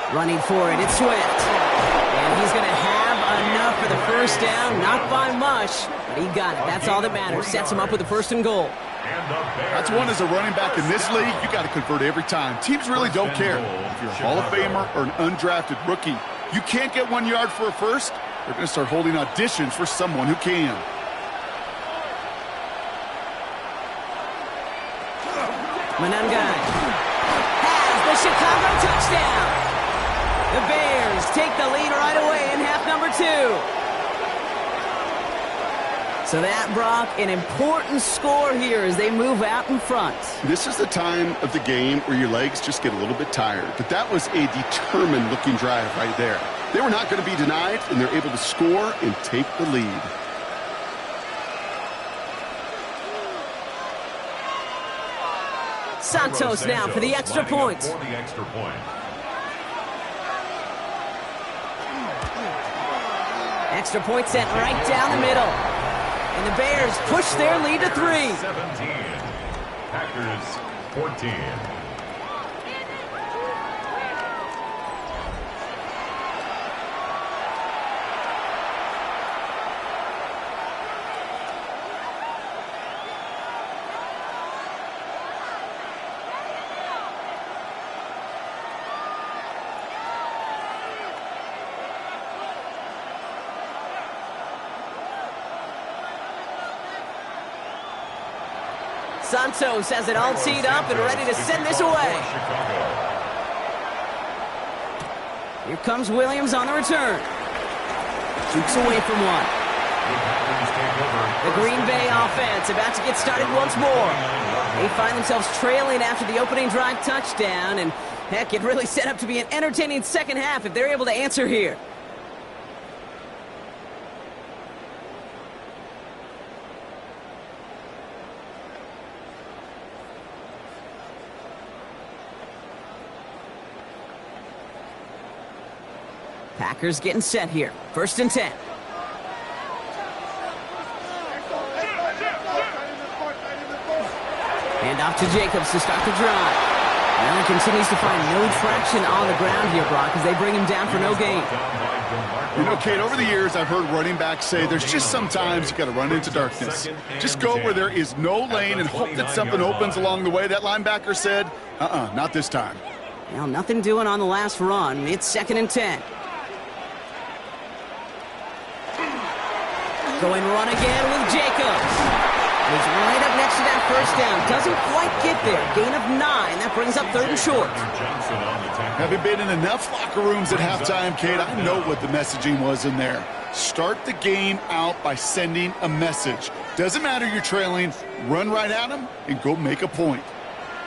Running for it, it's Swift. And he's going to have enough for the first down, not by much, but he got it. That's all that matters. Sets him up with the 1st and goal. That's one as a running back in this league, you got to convert every time. Teams really don't care if you're a Hall of Famer or an undrafted rookie. You can't get 1 yard for a first, they're going to start holding auditions for someone who can. Manangai has the Chicago touchdown. The Bears take the lead right away in half number 2. So that, Brock, an important score here as they move out in front. This is the time of the game where your legs just get a little bit tired. But that was a determined-looking drive right there. They were not going to be denied, and they're able to score and take the lead. Santos now for the extra point. Extra point sent right down the middle. And the Bears push their lead to 3. 17. Packers 14. Santos has it all teed up and ready to send this away. Here comes Williams on the return. Jukes away from one. The Green Bay offense about to get started once more. They find themselves trailing after the opening drive touchdown, and heck, it really set up to be an entertaining second half if they're able to answer here. Packers getting set here. 1st and 10. Hand off to Jacobs to start the drive. Allen continues to find no traction on the ground here, Brock, as they bring him down for no gain. You know, Kate, over the years, I've heard running backs say there's just sometimes you got to run into darkness. Just go where there is no lane and hope that something opens along the way. That linebacker said, not this time. Well, nothing doing on the last run. It's 2nd and 10. Going run again with Jacobs. He's right up next to that first down. Doesn't quite get there. Gain of 9. That brings up 3rd and short. Having been in enough locker rooms at halftime, Kate, I know what the messaging was in there. Start the game out by sending a message. Doesn't matter you're trailing. Run right at them and go make a point.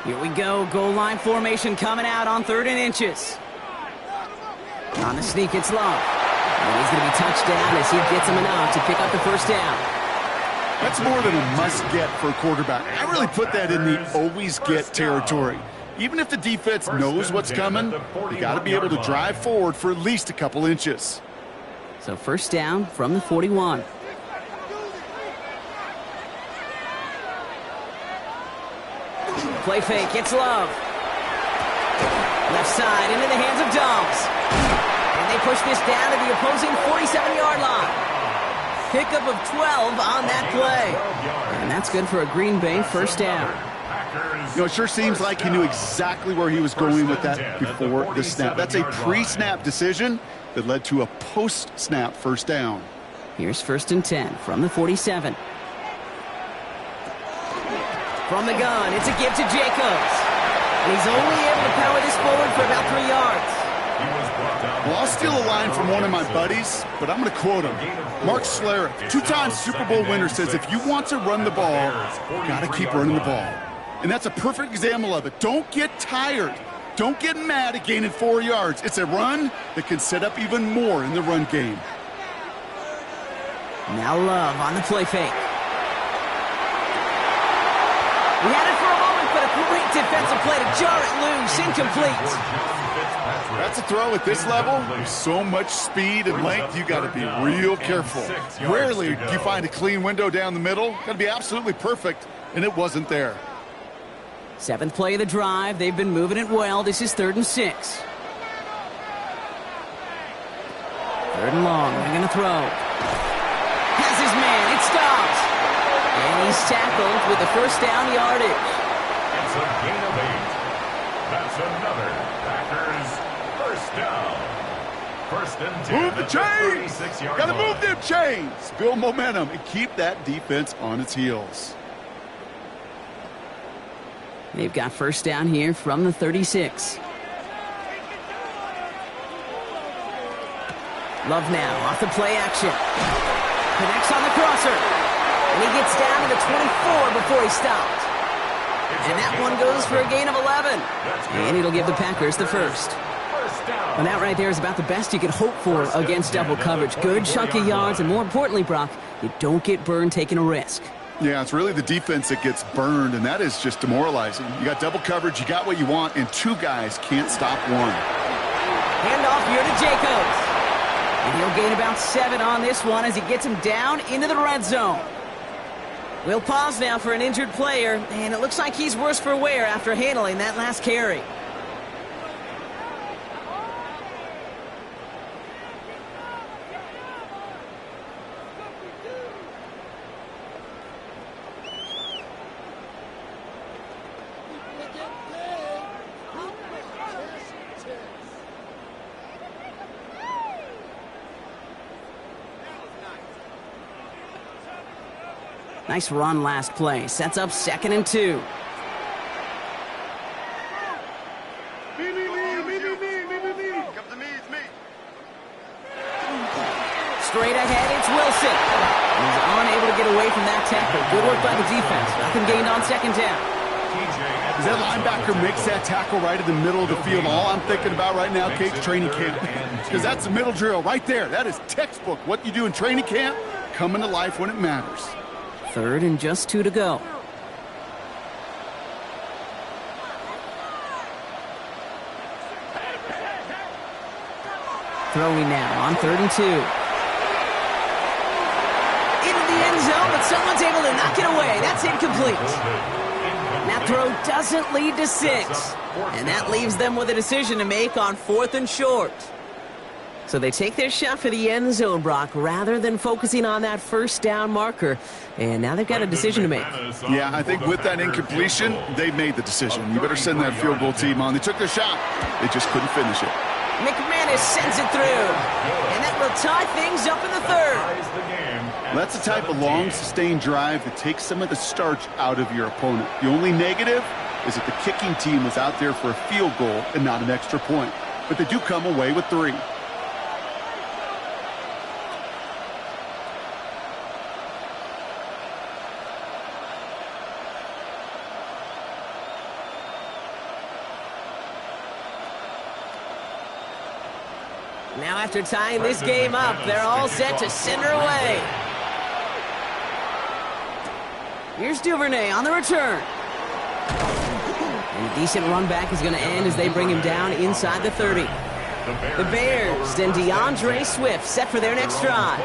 Here we go. Goal line formation coming out on 3rd and inches. On the sneak, it's Love. And he's going to be touched down as he gets him enough to pick up the first down. That's more than a must-get for a quarterback. I really put that in the always-get territory. Even if the defense knows what's coming, you got to be able to drive forward for at least a couple inches. So 1st down from the 41. Play fake, it's Love. Left side into the hands of Dobbs. And they push this down to the opposing 47-yard line. Pickup of 12 on that play. And that's good for a Green Bay 1st down. You know, it sure seems like he knew exactly where he was going with that before the snap. That's a pre-snap decision that led to a post-snap 1st down. Here's 1st and 10 from the 47. From the gun, it's a give to Jacobs. And he's only able to power this forward for about 3 yards. Well, I'll steal a line from one of my buddies, but I'm going to quote him. Mark Schlereth, 2-time Super Bowl winner, says if you want to run the ball, you got to keep running the ball. And that's a perfect example of it. Don't get tired. Don't get mad at gaining 4 yards. It's a run that can set up even more in the run game. Now Love on the play fake. We had it for a moment, but a great defensive play to jar it loose. Incomplete. That's a throw at this level. With so much speed and length, you got to be real careful. Rarely do you find a clean window down the middle. Got to be absolutely perfect, and it wasn't there. 7th play of the drive. They've been moving it well. This is 3rd and 6. 3rd and long. They're going to throw. Has his man. It stops. And he's tackled with the 1st down yardage. It's a gain of 8. That's another Packers 1st down. 1st and 10. Move the chains. Got to move them chains. Build momentum and keep that defense on its heels. They've got 1st down here from the 36. Love now off the play action. Connects on the crosser. And he gets down to the 24 before he stopped. And that one goes for a gain of 11. And it'll give the Packers the first. And that right there is about the best you could hope for against double coverage. Good chunky yards, and more importantly, Brock, you don't get burned taking a risk. Yeah, it's really the defense that gets burned, and that is just demoralizing. You got double coverage, you got what you want, and two guys can't stop one. Handoff here to Jacobs. And he'll gain about 7 on this one as he gets him down into the red zone. We'll pause now for an injured player, and it looks like he's worse for wear after handling that last carry. Nice run last play. Sets up 2nd and 2. Straight ahead, it's Wilson. He's unable to get away from that tackle. Good work by the defense. Nothing gained on 2nd down. As that linebacker makes that tackle right in the middle of the field, all I'm thinking about right now, Kate's training camp. Because that's the middle drill right there. That is textbook. What you do in training camp, coming to life when it matters. 3rd and just 2 to go. Throwing now on 3rd and 2. Into the end zone, but someone's able to knock it away. That's incomplete. That throw doesn't lead to 6. And that leaves them with a decision to make on 4th and short. So they take their shot for the end zone, Brock, rather than focusing on that 1st down marker. And now they've got a decision to make. Yeah, I think with that incompletion, they made the decision. You better send that field goal team on. They took their shot. They just couldn't finish it. McManus sends it through. And that will tie things up in the 3rd. That's the type of long, sustained drive that takes some of the starch out of your opponent. The only negative is that the kicking team was out there for a field goal and not an extra point. But they do come away with 3. Now after tying this game up, they're all set to send her away. Here's Duvernay on the return. And a decent run back is going to end as they bring him down inside the 30. The Bears and DeAndre Swift set for their next drive.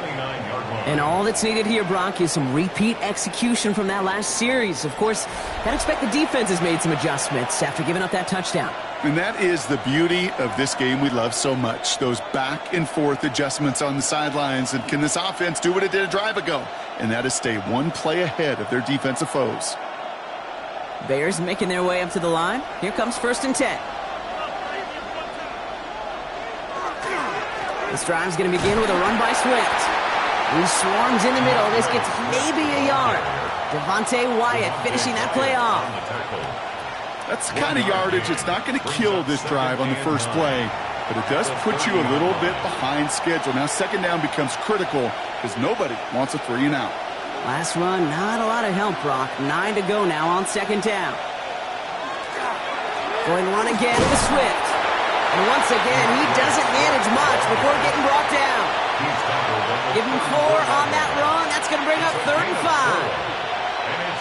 And all that's needed here, Brock, is some repeat execution from that last series. Of course, I'd expect the defense has made some adjustments after giving up that touchdown. And that is the beauty of this game we love so much. Those back and forth adjustments on the sidelines. And can this offense do what it did a drive ago? And that is stay one play ahead of their defensive foes. Bears making their way up to the line. Here comes 1st and 10. This drive's going to begin with a run by Swift. He swarms in the middle. This gets maybe a yard. Devontae Wyatt finishing that play off. That's the kind of yardage. It's not going to kill this drive on the first play, but it does put you a little bit behind schedule. Now 2nd down becomes critical because nobody wants a 3 and out. Last run, not a lot of help, Brock. 9 to go now on 2nd down. Going run again with Swift. And once again, he doesn't manage much before getting brought down. Give him 4 on that run. That's going to bring up 3rd and 5.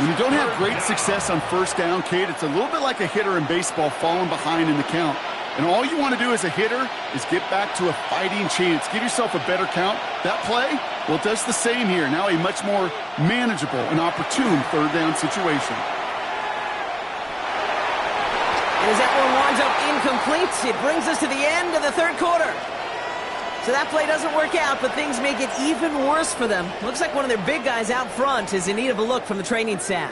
When you don't have great success on 1st down, Kate, it's a little bit like a hitter in baseball falling behind in the count. And all you want to do as a hitter is get back to a fighting chance. Give yourself a better count. That play, well, it does the same here. Now a much more manageable and opportune 3rd down situation. And as that one winds up incomplete, it brings us to the end of the 3rd quarter. So that play doesn't work out, but things make it even worse for them. Looks like one of their big guys out front is in need of a look from the training staff.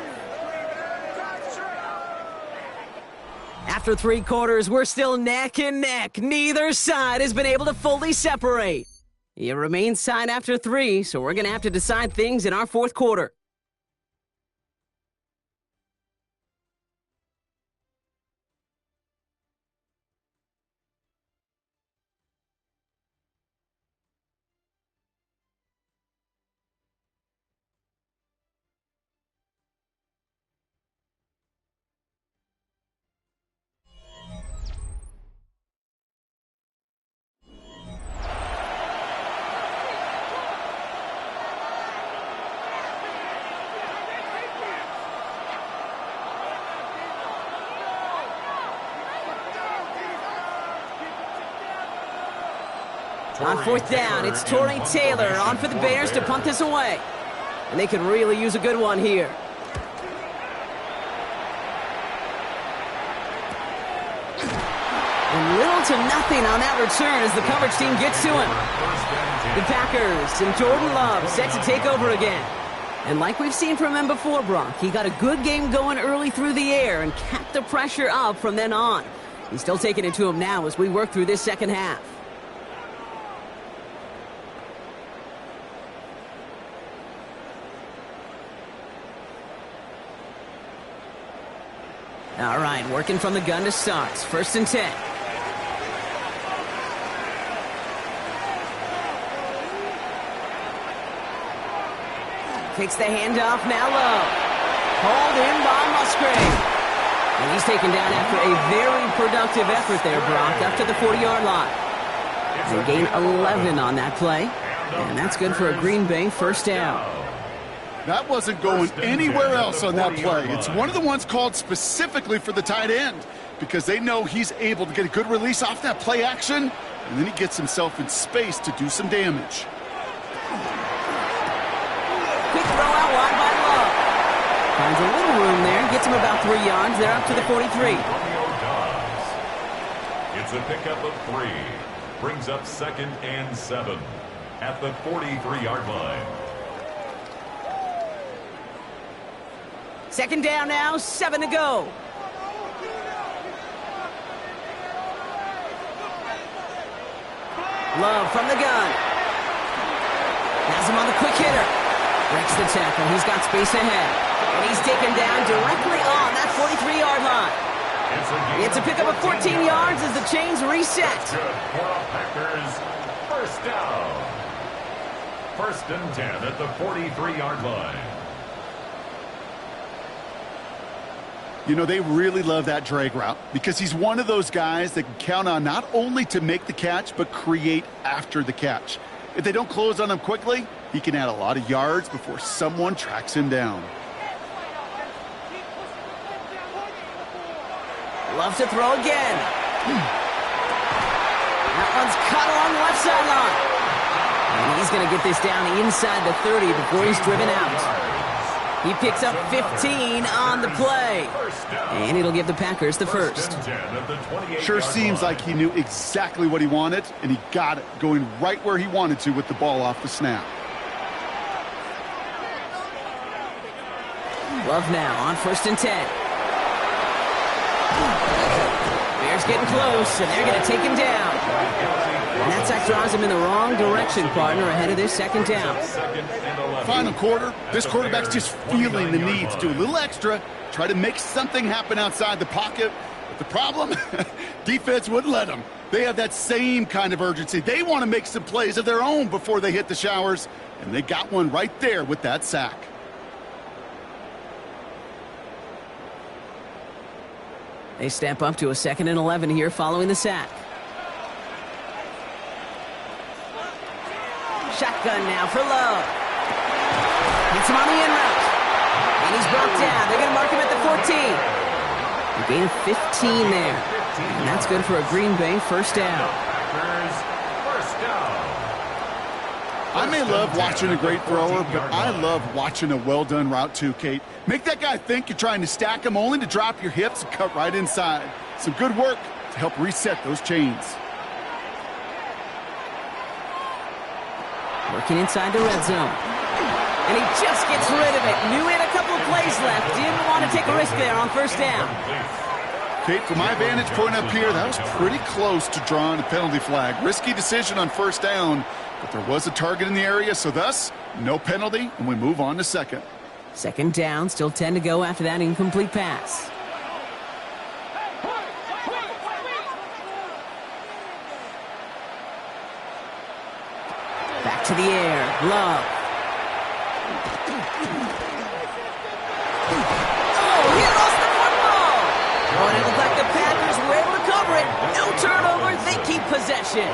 After 3 quarters, we're still neck and neck. Neither side has been able to fully separate. It remains tied after 3, so we're going to have to decide things in our 4th quarter. On fourth down, it's Torrey Taylor on for the Bears to punt this away. And they could really use a good one here. And little to nothing on that return as the coverage team gets to him. The Packers and Jordan Love set to take over again. And like we've seen from him before, Brock, he got a good game going early through the air and kept the pressure up from then on. He's still taking it to him now as we work through this second half. All right, working from the gun to start. 1st and 10. Takes the handoff, now Love. Hauled in by Musgrave. And he's taken down after a very productive effort there, Brock, up to the 40-yard line. They gain 11 on that play. And that's good for a Green Bay 1st down. That wasn't going anywhere else on that play. It's one of the ones called specifically for the tight end because they know he's able to get a good release off that play action, and then he gets himself in space to do some damage. Quick throw out wide by Love. Finds a little room there. Gets him about 3 yards. They're up to the 43. It's a pickup of 3. Brings up 2nd and 7 at the 43-yard line. 2nd down now, 7 to go. Love from the gun. Has him on the quick hitter. Breaks the tackle. He's got space ahead. And he's taken down directly on that 43-yard line. It's a pickup of 14 yards as the chains reset. Good for the Packers. 1st down. 1st and 10 at the 43-yard line. You know, they really love that drag route because he's one of those guys that can count on not only to make the catch, but create after the catch. If they don't close on him quickly, he can add a lot of yards before someone tracks him down. Love to throw again. That one's caught along the left sideline. And he's going to get this down inside the 30 before he's driven out. He picks up 15 on the play. And it'll give the Packers the 1st. Sure seems like he knew exactly what he wanted, and he got it, going right where he wanted to with the ball off the snap. Love now on 1st and 10. Bears getting close, and they're going to take him down. And that sack draws him in the wrong direction, partner, ahead of this 2nd down. Final quarter, this quarterback's just feeling the need to do a little extra, try to make something happen outside the pocket. But the problem, defense wouldn't let them. They have that same kind of urgency. They want to make some plays of their own before they hit the showers, and they got one right there with that sack. They step up to a 2nd and 11 here following the sack. Shotgun now for Love. Hits him on the in route. And he's brought down. They're going to mark him at the 14. A gain of 15 there. And that's good for a Green Bay 1st down. I may love watching a great thrower, but I love watching a well-done route too, Kate. Make that guy think you're trying to stack him only to drop your hips and cut right inside. Some good work to help reset those chains. Working inside the red zone. And he just gets rid of it. Knew he had a couple of plays left. Didn't want to take a risk there on 1st down. Kate, from my vantage point up here, that was pretty close to drawing a penalty flag. Risky decision on 1st down, but there was a target in the area, so thus, no penalty, and we move on to 2nd. 2nd down, still 10 to go after that incomplete pass. Back to the air. Love. Oh, he lost the football! Oh, and it looked like the Packers were able to cover it. No turnover. They keep possession.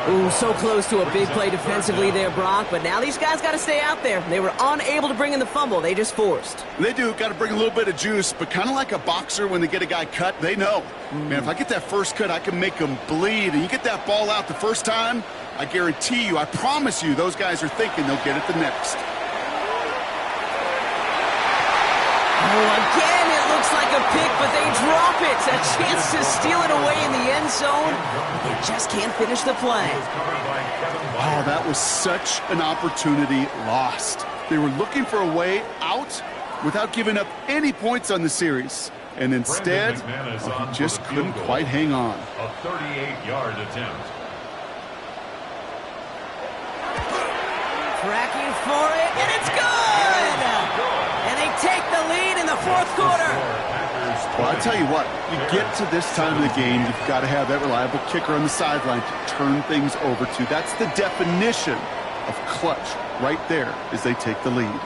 Ooh, so close to a big play defensively there, Brock. But now these guys got to stay out there. They were unable to bring in the fumble. They just forced. They do. Got to bring a little bit of juice, but kind of like a boxer when they get a guy cut, they know. Man, if I get that first cut, I can make them bleed. And you get that ball out the first time, I guarantee you, I promise you, those guys are thinking they'll get it the next. Oh, again, it looks like a pick, but they drop it. A chance to steal it away in the end zone. They just can't finish the play. Oh, that was such an opportunity lost. They were looking for a way out without giving up any points on the series. And instead, he just couldn't quite hang on. A 38-yard attempt. Tracking for it, and it's good! And they take the lead in the fourth quarter. Well, I tell you what, you get to this time of the game, you've got to have that reliable kicker on the sideline to turn things over to. That's the definition of clutch right there as they take the lead.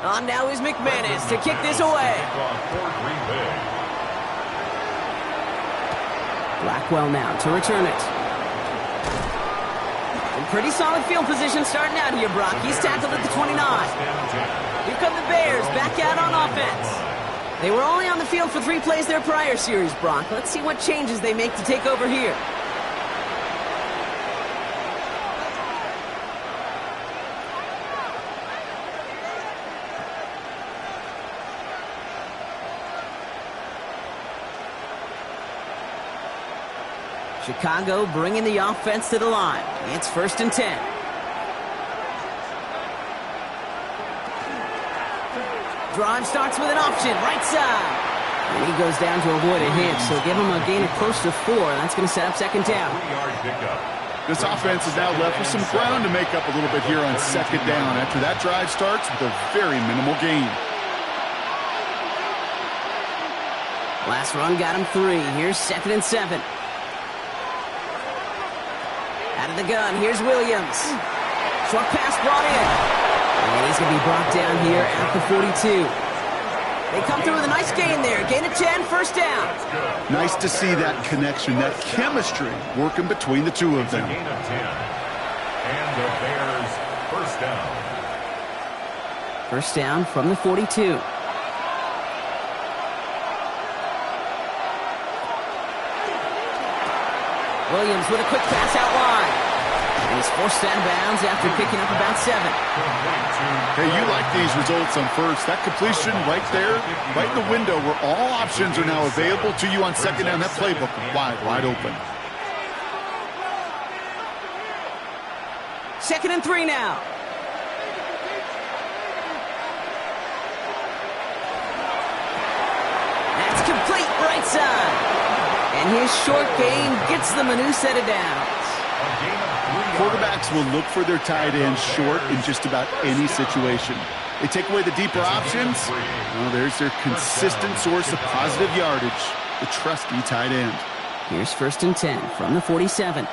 On now is McManus to kick this away. Blackwell now to return it. In pretty solid field position starting out here, Brock. He's tackled at the 29. Here come the Bears back out on offense. They were only on the field for 3 plays their prior series, Brock. Let's see what changes they make to take over here. Chicago bringing the offense to the line. It's 1st and 10. Drive starts with an option, right side. And he goes down to avoid a hit, so give him a gain of close to 4. That's going to set up 2nd down. This offense is now left with some ground to make up a little bit here on 2nd down after that drive starts with a very minimal gain. Last run got him 3. Here's 2nd and 7. Out of the gun, here's Williams. Short pass brought in. And he's going to be brought down here at the 42. They come through with a nice gain there. Gain of 10, 1st down. Nice to see that connection, that chemistry working between the two of them. Gain of 10. And the Bears 1st down. 1st down from the 42. Williams with a quick pass out wide. And he's forced out of bounds after picking up about 7. Hey, you like these results on 1st. That completion right there, right in the window where all options are now available to you on 2nd down. That playbook wide open. 2nd and 3 now. That's complete right side. And his short gain gets them a new set of downs. Quarterbacks will look for their tight end short in just about any situation. They take away the deeper options. Well, there's their consistent source of positive yardage, the trusty tight end. Here's 1st and 10 from the 47.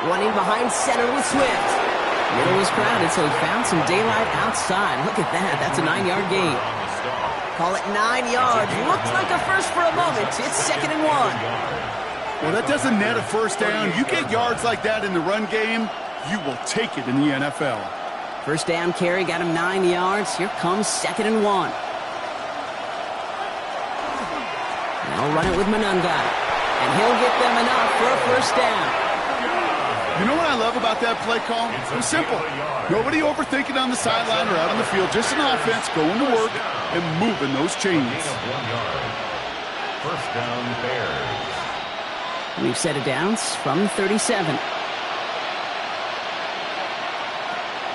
Running behind center with Swift. Middle was crowded, so he found some daylight outside. Look at that. That's a 9-yard gain. Call it 9 yards. Looked like a first for a moment. It's 2nd and 1. Well, that doesn't net a 1st down. You get yards like that in the run game, you will take it in the NFL. 1st down carry got him 9 yards. Here comes 2nd and 1. Now run it with Monunga. And he'll get them enough for a 1st down. You know what I love about that play call? It was simple. Nobody overthinking on the sideline or out on the field. Just an offense going to work and moving those chains. 1st down, Bears. We've set of downs from 37.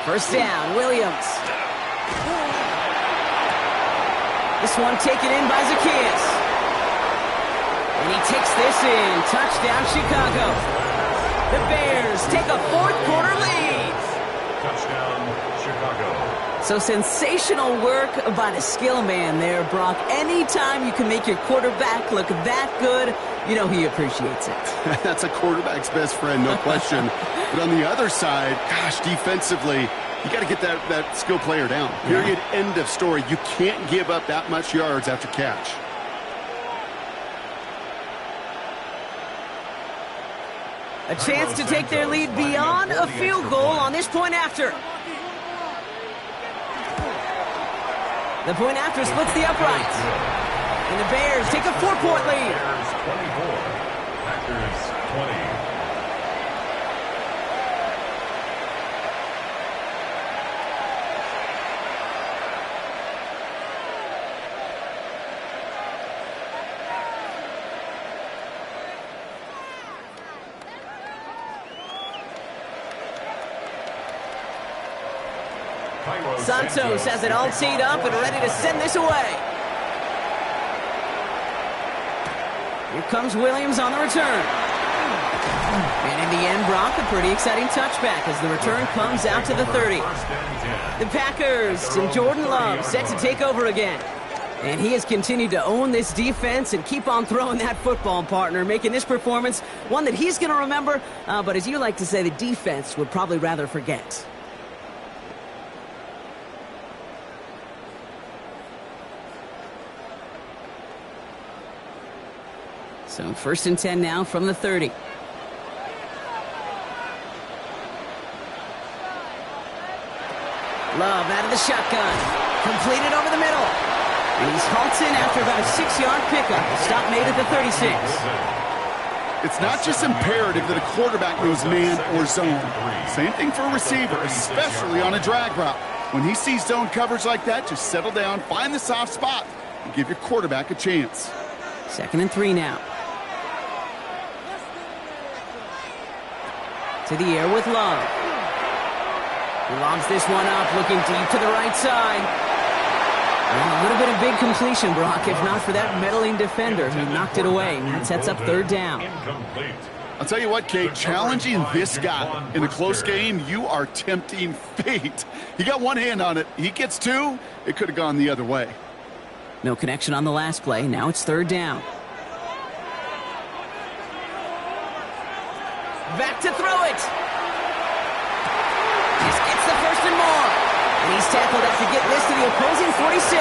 1st down, Williams. This one taken in by Zacchaeus. And he takes this in. Touchdown, Chicago. The Bears take a 4th quarter lead. Touchdown, Chicago. So sensational work by the skill man there, Brock. Anytime you can make your quarterback look that good, you know he appreciates it. That's a quarterback's best friend, no question. But on the other side, gosh, defensively, you got to get that skill player down. Period, end of story. You can't give up that much yards after catch. A chance to take their lead beyond a field goal on this point after. The point after splits the uprights. And the Bears take a 4-point lead. Bears 24, Packers 20. Santos has it all teed up and ready to send this away. Here comes Williams on the return. And in the end, Brock, a pretty exciting touchback as the return comes out to the 30. The Packers and Jordan Love set to take over again. And he has continued to own this defense and keep on throwing that football, partner, making this performance one that he's going to remember, but as you like to say, the defense would probably rather forget. So 1st and 10 now from the 30. Love out of the shotgun. Completed over the middle. And he's halted after about a 6-yard pickup. Stop made at the 36. It's not just imperative that a quarterback knows man or zone. Same thing for a receiver, especially on a drag route. When he sees zone coverage like that, just settle down, find the soft spot, and give your quarterback a chance. 2nd and 3 now. To the air with Love. He lobs this one up, looking deep to the right side. And a little bit of big completion, Brock, if not for that meddling defender who knocked it away. And that sets up 3rd down. I'll tell you what, Kate, challenging this guy in a close game, you are tempting fate. He got one hand on it. He gets 2. It could have gone the other way. No connection on the last play. Now it's 3rd down. Back to throw it. Just gets the 1st and more. And he's tackled after getting this to the opposing 46.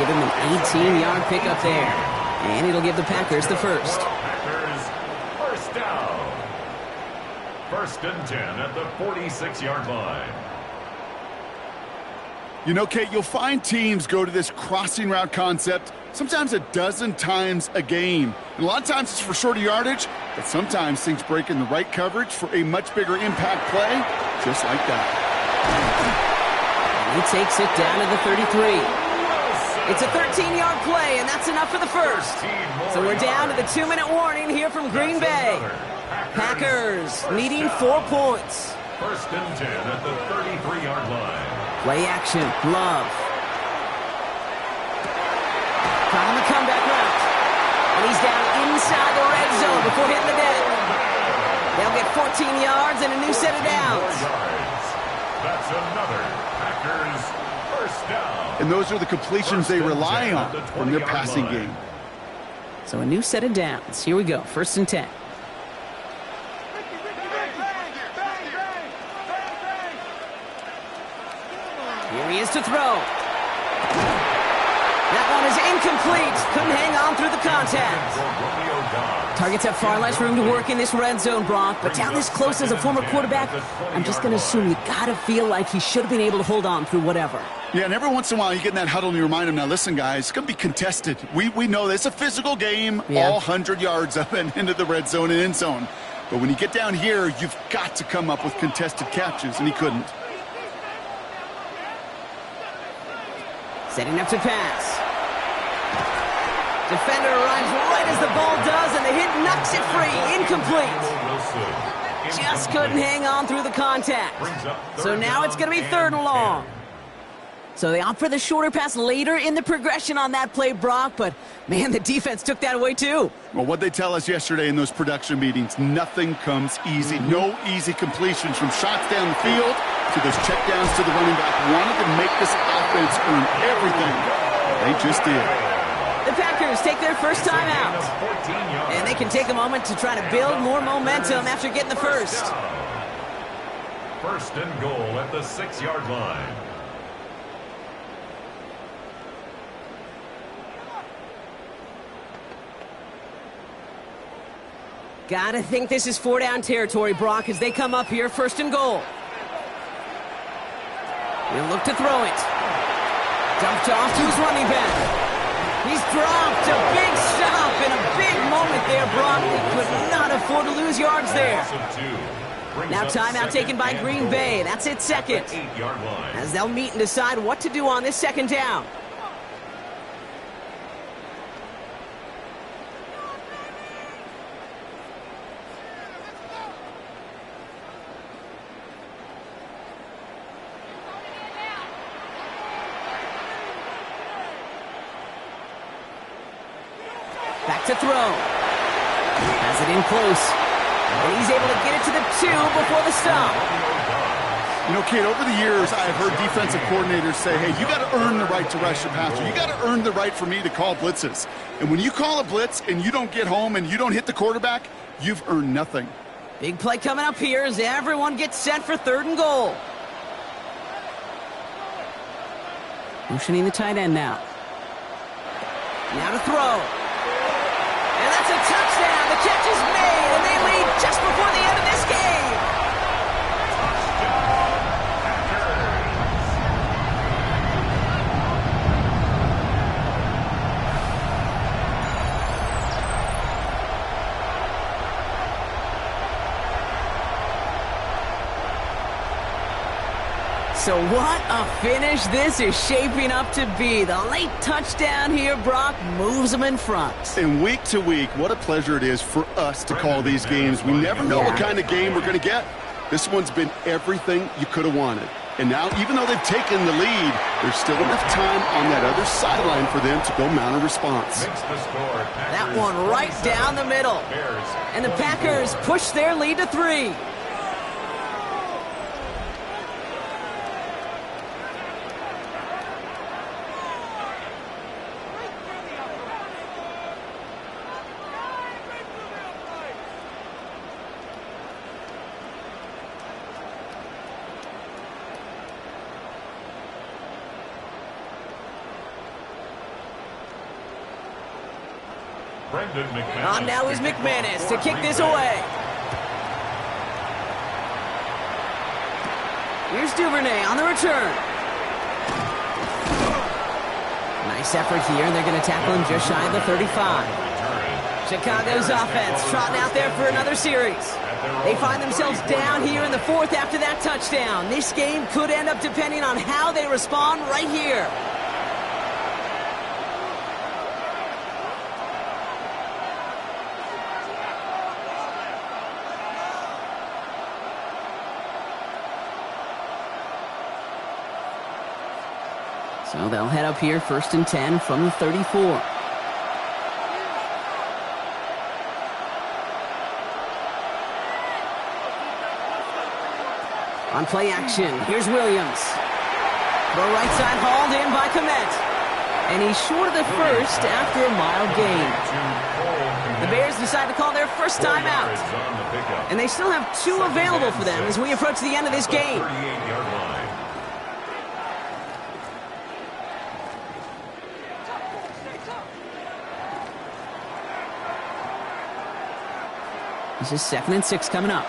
Give him an 18-yard pickup there. And it'll give the Packers the 1st. Packers 1st down. 1st and 10 at the 46-yard line. You know, Kate, you'll find teams go to this crossing route concept sometimes a dozen times a game. And a lot of times it's for shorter yardage, but sometimes things break in the right coverage for a much bigger impact play, just like that. And he takes it down to the 33. It's a 13-yard play, and that's enough for the 1st. So we're down to the 2-minute warning here from Green Bay. Packers needing 4 points. 1st and 10 at the 33-yard line. Play action, Love. Caught on the comeback route. And he's down inside the red zone before hitting the deck. They'll get 14 yards and a new set of downs. That's another Packers 1st down. And those are the completions they rely on from their passing game. So a new set of downs. Here we go, 1st and 10. Here he is to throw. That one is incomplete. Couldn't hang on through the contact. Targets have far less room to work in this red zone, Brock. But down this close as a former quarterback, I'm just going to assume you got to feel like he should have been able to hold on through whatever. Yeah, and every once in a while you get in that huddle and you remind him, now listen, guys, it's going to be contested. We know this. It's a physical game, all 100 yards up and into the red zone and end zone. But when you get down here, you've got to come up with contested catches, and he couldn't. Setting up to pass. Defender arrives right as the ball does, and the hit knocks it free. Incomplete. Just couldn't hang on through the contact. So now it's going to be 3rd and long. So they opt for the shorter pass later in the progression on that play, Brock, but man, the defense took that away too. Well, what they tell us yesterday in those production meetings, nothing comes easy. No easy completions from shots down the field to those checkdowns to the running back. Wanted to make this offense earn everything. They just did. The Packers take their first time out. And they can take a moment to try to build more momentum after getting the 1st. 1st and goal at the 6-yard line. Gotta think this is 4-down territory, Brock, as they come up here, 1st and goal. He'll look to throw it. Dumped off to his running back. He's dropped. A big stop and a big moment there, Brock. They could not afford to lose yards there. Now timeout taken by Green Bay. That's its 2nd. As they'll meet and decide what to do on this 2nd down. Back to throw. Has it in close. And he's able to get it to the 2 before the stop. You know, Kate, over the years, I've heard defensive coordinators say, hey, you got to earn the right to rush your passer. You got to earn the right for me to call blitzes. And when you call a blitz and you don't get home and you don't hit the quarterback, you've earned nothing. Big play coming up here as everyone gets set for 3rd and goal. Motioning the tight end now. Now to throw. And that's a touchdown. The catch is made, and they lead just before the end of this game. So what a finish this is shaping up to be. The late touchdown here, Brock, moves them in front. And week to week, what a pleasure it is for us to call these games. We never know what kind of game we're going to get. This one's been everything you could have wanted. And now, even though they've taken the lead, there's still enough time on that other sideline for them to go mount a response. That one right down the middle. And the Packers push their lead to 3. On now is McManus to kick this away. Here's Duvernay on the return. Nice effort here, and they're going to tackle him just shy of the 35. Chicago's offense trotting out there for another series. They find themselves down here in the 4th after that touchdown. This game could end up depending on how they respond right here. So they'll head up here, 1st and 10 from the 34. On play action, here's Williams. The right side hauled in by Komet. And he's short of the 1st after a mild gain. The Bears decide to call their first timeout. And they still have 2 available for them as we approach the end of this game. This is 2nd and 6 coming up.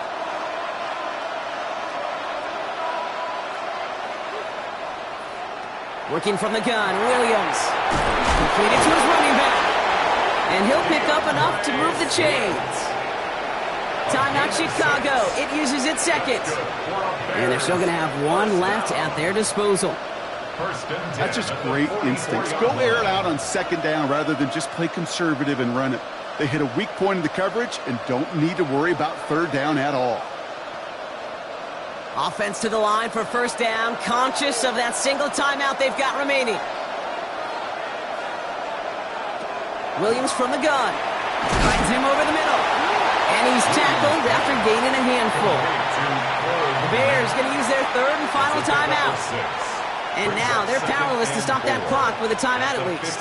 Working from the gun, Williams. Completed to his running back. And he'll pick up enough to move the chains. Timeout Chicago. It uses its 2nd. And they're still going to have 1 left at their disposal. That's just great instincts. Go air it out on 2nd down rather than just play conservative and run it. They hit a weak point in the coverage and don't need to worry about 3rd down at all. Offense to the line for 1st down, conscious of that single timeout they've got remaining. Williams from the gun. Finds him over the middle. And he's tackled after gaining a handful. The Bears going to use their 3rd and final timeout. And now they're powerless to stop that clock with a timeout at least.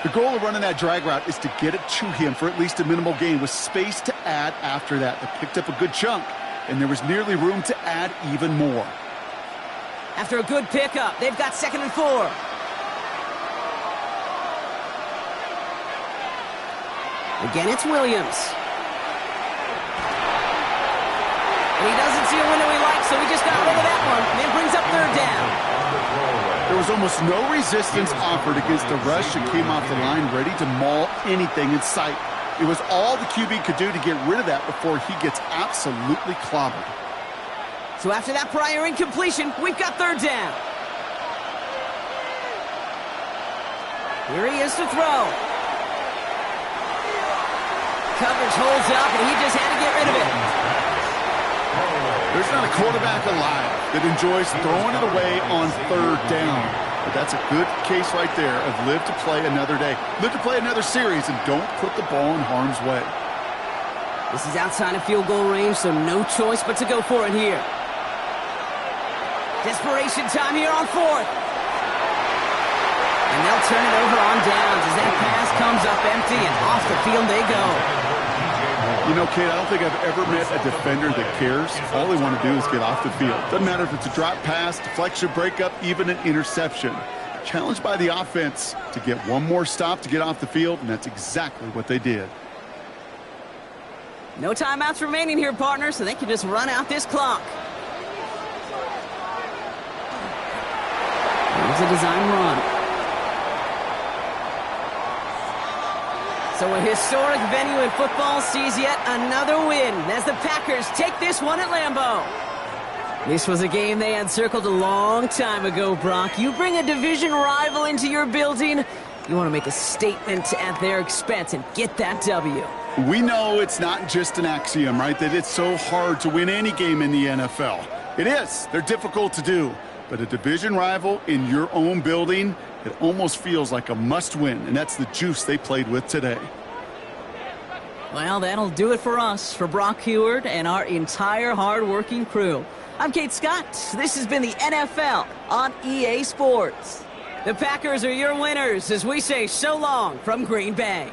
The goal of running that drag route is to get it to him for at least a minimal gain with space to add after that. They picked up a good chunk, and there was nearly room to add even more. After a good pickup, they've got 2nd and 4. Again, it's Williams. see a window he likes, so he just got rid of that one. And then brings up third down. There was almost no resistance offered against the rush that came off the line, ready to maul anything in sight. It was all the QB could do to get rid of that before he gets absolutely clobbered. So after that prior incompletion, we've got third down. Here he is to throw. Coverage holds up, and he just had to get rid of it. There's not a quarterback alive that enjoys throwing it away on third down. But that's a good case right there of live to play another day. Live to play another series, and don't put the ball in harm's way. This is outside of field goal range, so no choice but to go for it here. Desperation time here on fourth. And they'll turn it over on downs as that pass comes up empty, and off the field they go. You know, Kate, I don't think I've ever met a defender that cares. All they want to do is get off the field. Doesn't matter if it's a drop pass, deflection, breakup, even an interception. Challenged by the offense to get one more stop to get off the field, and that's exactly what they did. No timeouts remaining here, partner, so they can just run out this clock. Here's a design run. So a historic venue in football sees yet another win as the Packers take this one at Lambeau. This was a game they had circled a long time ago, Brock. You bring a division rival into your building, you want to make a statement at their expense and get that W. We know it's not just an axiom, right, that it's so hard to win any game in the NFL. It is. They're difficult to do. But a division rival in your own building, it almost feels like a must-win, and that's the juice they played with today. Well, that'll do it for us, for Brock Heward and our entire hard-working crew. I'm Kate Scott. This has been the NFL on EA Sports. The Packers are your winners as we say so long from Green Bay.